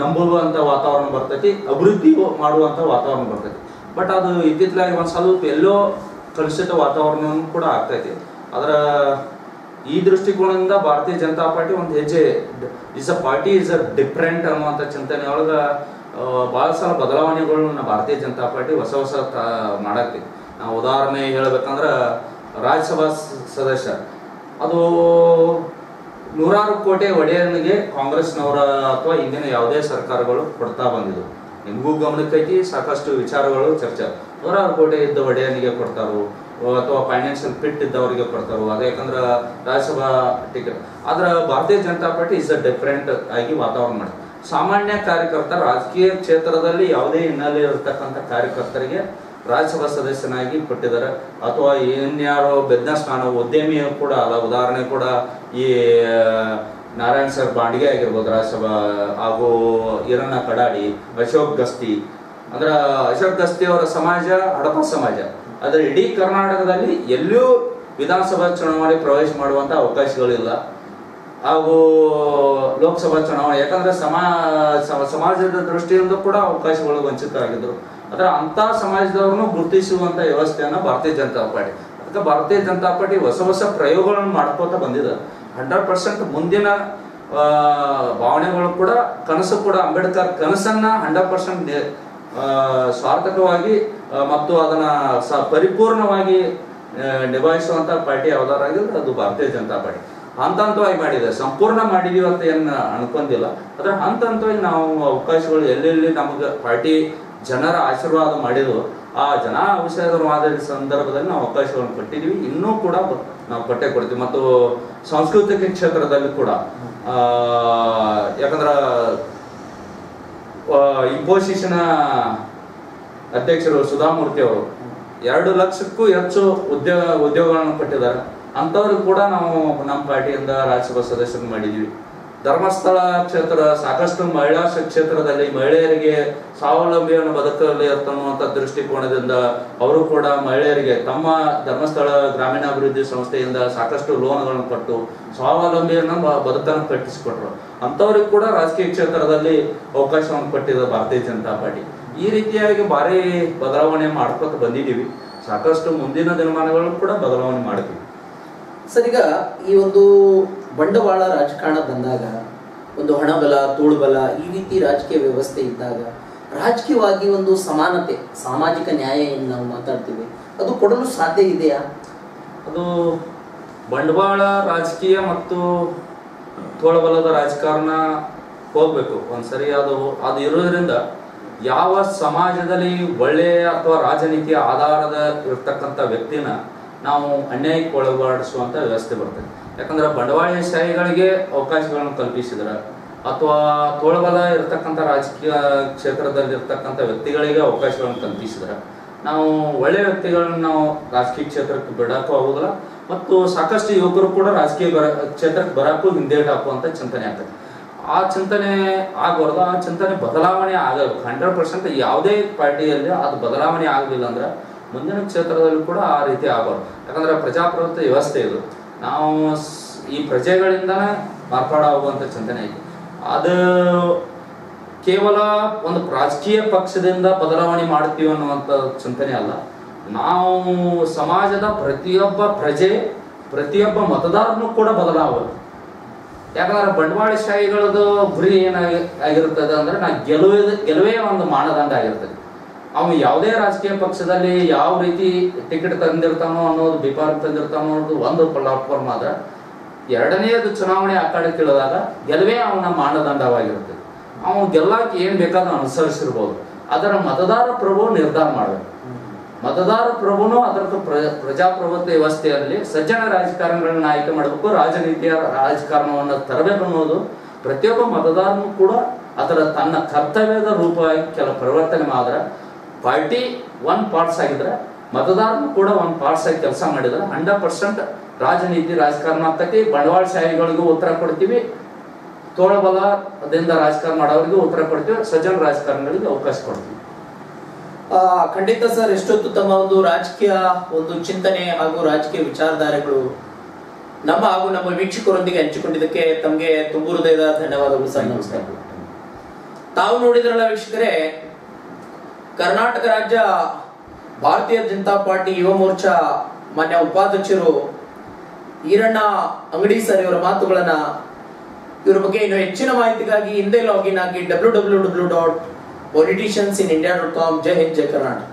ನಂಬುವಂಥ ವಾತಾವರಣ ಬರ್ತೈತಿ, ಅಭಿವೃದ್ಧಿ ಮಾಡುವಂಥ ವಾತಾವರಣ ಬರ್ತೈತಿ. ಬಟ್ ಅದು ಇತ್ತಿತ್ತಲಾಗಿ ಒಂದು ಸ್ವಲ್ಪ ಎಲ್ಲೋ ಕಲುಷಿತ ವಾತಾವರಣ ಕೂಡ ಆಗ್ತೈತಿ. ಅದರ ಈ ದೃಷ್ಟಿಕೋನದಿಂದ ಭಾರತೀಯ ಜನತಾ ಪಾರ್ಟಿ ಒಂದು ಹೆಜ್ಜೆ is a party is a different ಅನ್ನುವಂಥ ಚಿಂತನೆ ಒಳಗೆ ಭಾಳ ಸಲ ಬದಲಾವಣೆಗಳನ್ನ ಭಾರತೀಯ ಜನತಾ ಪಾರ್ಟಿ ಹೊಸ ಮಾಡಾಕ್ತಿವಿ. ನಾವು ಉದಾಹರಣೆ ಹೇಳ್ಬೇಕಂದ್ರೆ, ರಾಜ್ಯಸಭಾ ಸದಸ್ಯ ಅದು ನೂರಾರು ಕೋಟಿ ಒಡೆಯನಿಗೆ ಕಾಂಗ್ರೆಸ್ನವರ ಅಥವಾ ಇಂದಿನ ಯಾವುದೇ ಸರ್ಕಾರಗಳು ಕೊಡ್ತಾ ಬಂದಿದ್ದು ನಿಮಗೂ ಗಮನಕ್ಕೈತಿ. ಸಾಕಷ್ಟು ವಿಚಾರಗಳು ಚರ್ಚೆ, ನೂರಾರು ಕೋಟಿ ಇದ್ದ ಒಡೆಯನಿಗೆ ಕೊಡ್ತಾರೋ ಅಥವಾ ಫೈನಾನ್ಷಿಯಲ್ ಫಿಟ್ ಇದ್ದವರಿಗೆ ಕೊಡ್ತಾರೋ, ಅದು ಯಾಕಂದ್ರೆ ರಾಜ್ಯಸಭಾ ಟಿಕೆಟ್. ಆದ್ರೆ ಭಾರತೀಯ Janata party is a different ಆಗಿ ವಾತಾವರಣ ಮಾಡಿ ಸಾಮಾನ್ಯ ಕಾರ್ಯಕರ್ತ, ರಾಜಕೀಯ ಕ್ಷೇತ್ರದಲ್ಲಿ ಯಾವುದೇ ಹಿನ್ನೆಲೆ ಇರತಕ್ಕಂಥ ಕಾರ್ಯಕರ್ತರಿಗೆ ರಾಜ್ಯಸಭಾ ಸದಸ್ಯನಾಗಿ ಕೊಟ್ಟಿದ್ದಾರೆ. ಅಥವಾ ಇನ್ಯಾರೋ ಬಿಸ್ನೆಸ್ ಮ್ಯಾನ್, ಉದ್ಯಮಿ ಕೂಡ ಅಲ್ಲ. ಉದಾಹರಣೆ ಕೂಡ ಈ ನಾರಾಯಣ್ ಸರ್ ಬಾಂಡಿಗೆ ಆಗಿರ್ಬೋದು ರಾಜ್ಯಸಭಾ, ಹಾಗೂ ಈರಣ್ಣ ಕಡಾಡಿ, ಅಶೋಕ್ ಗಸ್ತಿ. ಅಂದ್ರೆ ಅಶೋಕ್ ಗಸ್ತಿ ಅವರ ಸಮಾಜ ಹಡಪ ಸಮಾಜ. ಆದರೆ ಇಡೀ ಕರ್ನಾಟಕದಲ್ಲಿ ಎಲ್ಲೂ ವಿಧಾನಸಭಾ ಚುನಾವಣೆ ಪ್ರವೇಶ ಮಾಡುವಂಥ ಅವಕಾಶಗಳಿಲ್ಲ. ಹಾಗೂ ಲೋಕಸಭಾ ಚುನಾವಣೆ, ಯಾಕಂದ್ರೆ ಸಮಾಜದ ದೃಷ್ಟಿಯಿಂದ ಕೂಡ ಅವಕಾಶಗಳು ವಂಚಿತರಾಗಿದ್ದರು. ಅದರ ಅಂಥ ಸಮಾಜದವ್ರನ್ನು ಗುರುತಿಸುವಂಥ ವ್ಯವಸ್ಥೆಯನ್ನು ಭಾರತೀಯ ಜನತಾ ಪಾರ್ಟಿ, ಅದಕ್ಕೆ ಭಾರತೀಯ ಜನತಾ ಪಾರ್ಟಿ ಹೊಸ ಪ್ರಯೋಗಗಳನ್ನು ಮಾಡ್ಕೋತ ಬಂದಿದೆ. 100% ಮುಂದಿನ ಭಾವನೆಗಳು ಕೂಡ, ಕನಸು ಕೂಡ, ಅಂಬೇಡ್ಕರ್ ಕನಸನ್ನ 100% ಸಾರ್ಥಕವಾಗಿ ಮತ್ತು ಅದನ್ನ ಪರಿಪೂರ್ಣವಾಗಿ ನಿಭಾಯಿಸುವಂಥ ಪಾರ್ಟಿ ಯಾವ್ದಾರಾಗಿದ್ರೆ ಅದು ಭಾರತೀಯ ಜನತಾ ಪಾರ್ಟಿ. ಹಂತವಾಗಿ ಮಾಡಿದೆ, ಸಂಪೂರ್ಣ ಮಾಡಿದೀವಿ ಅಂತ ಏನು ಅನ್ಕೊಂಡಿಲ್ಲ. ಅದ್ರ ಹಂತವಾಗಿ ನಾವು ಅವಕಾಶಗಳು ಎಲ್ಲೆಲ್ಲಿ ನಮಗೆ ಪಾರ್ಟಿ ಜನರ ಆಶೀರ್ವಾದ ಮಾಡಿದ್ರು, ಆ ಜನ ಆಶೀರ್ವಾದ ಸಂದರ್ಭದಲ್ಲಿ ನಾವು ಅವಕಾಶಗಳನ್ನು ಕೊಟ್ಟಿದ್ದೀವಿ, ಇನ್ನೂ ಕೂಡ ನಾವು ಕೊಟ್ಟೆ ಕೊಡ್ತೀವಿ. ಮತ್ತು ಸಾಂಸ್ಕೃತಿಕ ಕ್ಷೇತ್ರದಲ್ಲಿ ಕೂಡ ಯಾಕಂದ್ರೆ ಇನ್ಫೋಸಿಸ್ನ ಅಧ್ಯಕ್ಷರು ಸುಧಾಮೂರ್ತಿ ಅವರು 2 ಲಕ್ಷಕ್ಕೂ ಹೆಚ್ಚು ಉದ್ಯೋಗಗಳನ್ನು ಕೊಟ್ಟಿದ್ದಾರೆ. ಅಂಥವ್ರಿಗೆ ಕೂಡ ನಾವು ನಮ್ಮ ಪಾರ್ಟಿಯಿಂದ ರಾಜ್ಯಸಭಾ ಸದಸ್ಯರನ್ನು ಮಾಡಿದ್ದೀವಿ. ಧರ್ಮಸ್ಥಳ ಕ್ಷೇತ್ರ ಸಾಕಷ್ಟು ಮಹಿಳಾ ಕ್ಷೇತ್ರದಲ್ಲಿ ಮಹಿಳೆಯರಿಗೆ ಸ್ವಾವಲಂಬಿಯನ್ನು ಬದುಕಲ್ಲಿ ಇರ್ತನ್ನುವಂಥ ದೃಷ್ಟಿಕೋನದಿಂದ ಅವರು ಕೂಡ ಮಹಿಳೆಯರಿಗೆ ತಮ್ಮ ಧರ್ಮಸ್ಥಳ ಗ್ರಾಮೀಣಾಭಿವೃದ್ಧಿ ಸಂಸ್ಥೆಯಿಂದ ಸಾಕಷ್ಟು ಲೋನ್ಗಳನ್ನು ಕೊಟ್ಟು ಸ್ವಾವಲಂಬಿಯನ್ನು ಬದುಕನ್ನು ಕಟ್ಟಿಸಿಕೊಟ್ರು. ಅಂಥವ್ರಿಗೆ ಕೂಡ ರಾಜಕೀಯ ಕ್ಷೇತ್ರದಲ್ಲಿ ಅವಕಾಶವನ್ನು ಕೊಟ್ಟಿದೆ ಭಾರತೀಯ ಜನತಾ ಪಾರ್ಟಿ. ಈ ರೀತಿಯಾಗಿ ಭಾರಿ ಬದಲಾವಣೆ ಮಾಡ್ಕೊತ ಬಂದಿದ್ದೀವಿ. ಸಾಕಷ್ಟು ಮುಂದಿನ ದಿನಮಾನಗಳು ಕೂಡ ಬದಲಾವಣೆ ಮಾಡ್ತೀವಿ. ಸರ್, ಈಗ ಈ ಒಂದು ಬಂಡವಾಳ ರಾಜಕಾರಣ ಬಂದಾಗ, ಒಂದು ಹಣಬಲ ತೋಳುಬಲ ಈ ರೀತಿ ರಾಜಕೀಯ ವ್ಯವಸ್ಥೆ ಇದ್ದಾಗ ರಾಜಕೀಯವಾಗಿ ಒಂದು ಸಮಾನತೆ, ಸಾಮಾಜಿಕ ನ್ಯಾಯ ಏನು ನಾವು ಮಾತಾಡ್ತೀವಿ, ಅದು ಕೊಡಲು ಸಾಧ್ಯ ಇದೆಯಾ? ಅದು ಬಂಡವಾಳ ರಾಜಕೀಯ ಮತ್ತು ತೋಳಬಲದ ರಾಜಕಾರಣ ಹೋಗ್ಬೇಕು ಒಂದ್ಸರಿ. ಅದು ಇರೋದ್ರಿಂದ ಯಾವ ಸಮಾಜದಲ್ಲಿ ಒಳ್ಳೆಯ ಅಥವಾ ರಾಜನೀತಿಯ ಆಧಾರದ ಇರ್ತಕ್ಕಂಥ ವ್ಯಕ್ತಿನ ನಾವು ಅನ್ಯಾಯಕ್ಕೆ ಒಳಗಾಡಿಸುವಂಥ ವ್ಯವಸ್ಥೆ ಬರ್ತದೆ. ಯಾಕಂದ್ರೆ ಬಂಡವಾಳಶಾಹಿಗಳಿಗೆ ಅವಕಾಶಗಳನ್ನು ಕಲ್ಪಿಸಿದ್ರೆ ಅಥವಾ ತೋಳಬಲ ಇರತಕ್ಕಂಥ ರಾಜಕೀಯ ಕ್ಷೇತ್ರದಲ್ಲಿ ಇರ್ತಕ್ಕಂಥ ವ್ಯಕ್ತಿಗಳಿಗೆ ಅವಕಾಶಗಳನ್ನು ಕಲ್ಪಿಸಿದ್ರೆ ನಾವು ಒಳ್ಳೆಯ ವ್ಯಕ್ತಿಗಳನ್ನ ನಾವು ರಾಜಕೀಯ ಕ್ಷೇತ್ರಕ್ಕೆ ಬಿಡಕ್ಕೂ ಆಗೋದಿಲ್ಲ, ಮತ್ತು ಸಾಕಷ್ಟು ಯುವಕರು ಕೂಡ ರಾಜಕೀಯ ಕ್ಷೇತ್ರಕ್ಕೆ ಬರಕ್ಕೂ ಹಿಂದೇಟು ಹಾಕುವಂಥ ಚಿಂತನೆ ಆಗ್ತದೆ. ಆ ಚಿಂತನೆ ಆಗಬಾರ್ದು. ಆ ಚಿಂತನೆ ಬದಲಾವಣೆ ಆಗಬೇಕು 100%. ಯಾವುದೇ ಪಾರ್ಟಿಯಲ್ಲಿ ಅದು ಬದಲಾವಣೆ ಆಗಲಿಲ್ಲ ಅಂದ್ರೆ ಮುಂದಿನ ಕ್ಷೇತ್ರದಲ್ಲಿ ಕೂಡ ಆ ರೀತಿ ಆಗಬಾರ್ದು. ಯಾಕಂದ್ರೆ ಪ್ರಜಾಪ್ರಭುತ್ವ ವ್ಯವಸ್ಥೆ ಇದು. ನಾವು ಈ ಪ್ರಜೆಗಳಿಂದನೇ ಮಾರ್ಪಾಡಾಗುವಂಥ ಚಿಂತನೆ ಐತಿ. ಅದು ಕೇವಲ ಒಂದು ರಾಜಕೀಯ ಪಕ್ಷದಿಂದ ಬದಲಾವಣೆ ಮಾಡ್ತೀವಿ ಅನ್ನುವಂಥ ಚಿಂತನೆ ಅಲ್ಲ. ನಾವು ಸಮಾಜದ ಪ್ರತಿಯೊಬ್ಬ ಪ್ರಜೆ, ಪ್ರತಿಯೊಬ್ಬ ಮತದಾರನೂ ಕೂಡ ಬದಲಾಗಬೇಕು. ಯಾಕಂದ್ರೆ ಬಂಡವಾಳಶಾಹಿಗಳದ್ದು ಗುರಿ ಏನಾಗಿರ್ತದೆ ಅಂದ್ರೆ ಗೆಲುವೇ ಒಂದು ಮಾನದಂಡ ಆಗಿರ್ತದೆ. ಅವನು ಯಾವುದೇ ರಾಜಕೀಯ ಪಕ್ಷದಲ್ಲಿ ಯಾವ ರೀತಿ ಟಿಕೆಟ್ ತಂದಿರ್ತಾನೋ ಅನ್ನೋದು, ಬಿಪಾರ ತಂದಿರ್ತಾನೋ ಅನ್ನೋದು ಒಂದು ಪ್ಲಾಟ್ಫಾರ್ಮ್ ಆದ್ರೆ, ಎರಡನೇದು ಚುನಾವಣೆ ಅಖಾಡಕ್ಕೆ ಇಳಿದಾಗ ಗೆಲುವೇ ಅವನ ಮಾನದಂಡವಾಗಿರ್ತದೆ. ಅವನು ಗೆಲ್ಲಕ್ಕೆ ಏನ್ ಬೇಕಾದ್ರೂ ಅನುಸರಿಸಿರ್ಬೋದು. ಅದರ ಮತದಾರ ಪ್ರಭು ನಿರ್ಧಾರ ಮಾಡಬೇಕು. ಮತದಾರ ಪ್ರಭುನು ಅದರ ಪ್ರಜಾಪ್ರಭುತ್ವ ವ್ಯವಸ್ಥೆಯಲ್ಲಿ ಸಜ್ಜನ ರಾಜಕಾರಣಿಗಳನ್ನ ಆಯ್ಕೆ ಮಾಡಬೇಕು, ರಾಜನೀತಿಯ ರಾಜಕಾರಣವನ್ನು ತರಬೇಕು ಅನ್ನೋದು ಪ್ರತಿಯೊಬ್ಬ ಮತದಾರನು ಕೂಡ ಅದರ ತನ್ನ ಕರ್ತವ್ಯದ ರೂಪವಾಗಿ ಕೆಲ ಪರಿವರ್ತನೆ ಮಾಡಿದ್ರೆ, ಪಾರ್ಟಿ 1 ಪಾರ್ಟ್ಸ್ ಆಗಿದ್ರೆ ಮತದಾರನು ಕೂಡ 1 ಪಾರ್ಟ್ಸ್ ಆಗಿ ಕೆಲಸ ಮಾಡಿದ್ರೆ 100% ರಾಜನೀತಿ ರಾಜಕಾರಣ ಆಗ್ತೈತಿ. ಬಂಡವಾಳಶಾಹಿಗಳಿಗೂ ಉತ್ತರ ಕೊಡ್ತೀವಿ, ತೋಳಬಲದಿಂದ ರಾಜಕಾರಣ ಮಾಡೋರಿಗೂ ಉತ್ತರ ಕೊಡ್ತೀವಿ, ಸಜ್ಜನ ರಾಜಕಾರಣಿಗಳಿಗೆ ಅವಕಾಶ ಕೊಡ್ತೀವಿ. ಖಂಡಿತ ಸರ್, ಎಷ್ಟೊತ್ತು ತಮ್ಮ ಒಂದು ರಾಜಕೀಯ ಒಂದು ಚಿಂತನೆ ಹಾಗೂ ರಾಜಕೀಯ ವಿಚಾರಧಾರೆಗಳು ನಮ್ಮ ಹಾಗೂ ನಮ್ಮ ವೀಕ್ಷಕರೊಂದಿಗೆ ಹಂಚಿಕೊಂಡಿದ್ದಕ್ಕೆ ತಮಗೆ ತುಂಬು ಹೃದಯದ ಧನ್ಯವಾದಗಳು ಸರ್. ನಮಸ್ಕಾರ. ತಾವು ನೋಡಿದ್ರಲ್ಲ ವೀಕ್ಷಕರೇ, ಕರ್ನಾಟಕ ರಾಜ್ಯ ಭಾರತೀಯ ಜನತಾ ಪಾರ್ಟಿ ಯುವ ಮೋರ್ಚಾ ಮಾನ್ಯ ಉಪಾಧ್ಯಕ್ಷರು ಈರಣ್ಣ ಅಂಗಡಿ ಸರ್ ಇವರ ಮಾತುಗಳನ್ನ. ಇವರ ಬಗ್ಗೆ ಇನ್ನು ಹೆಚ್ಚಿನ ಮಾಹಿತಿಗಾಗಿ ಹಿಂದೆ ಲಾಗಿನ್ ಆಗಿ www.politiciansinIndia.com. ಜೈ ಹಿಂದ್, ಜೈ ಕರ್ನಾಟಕ.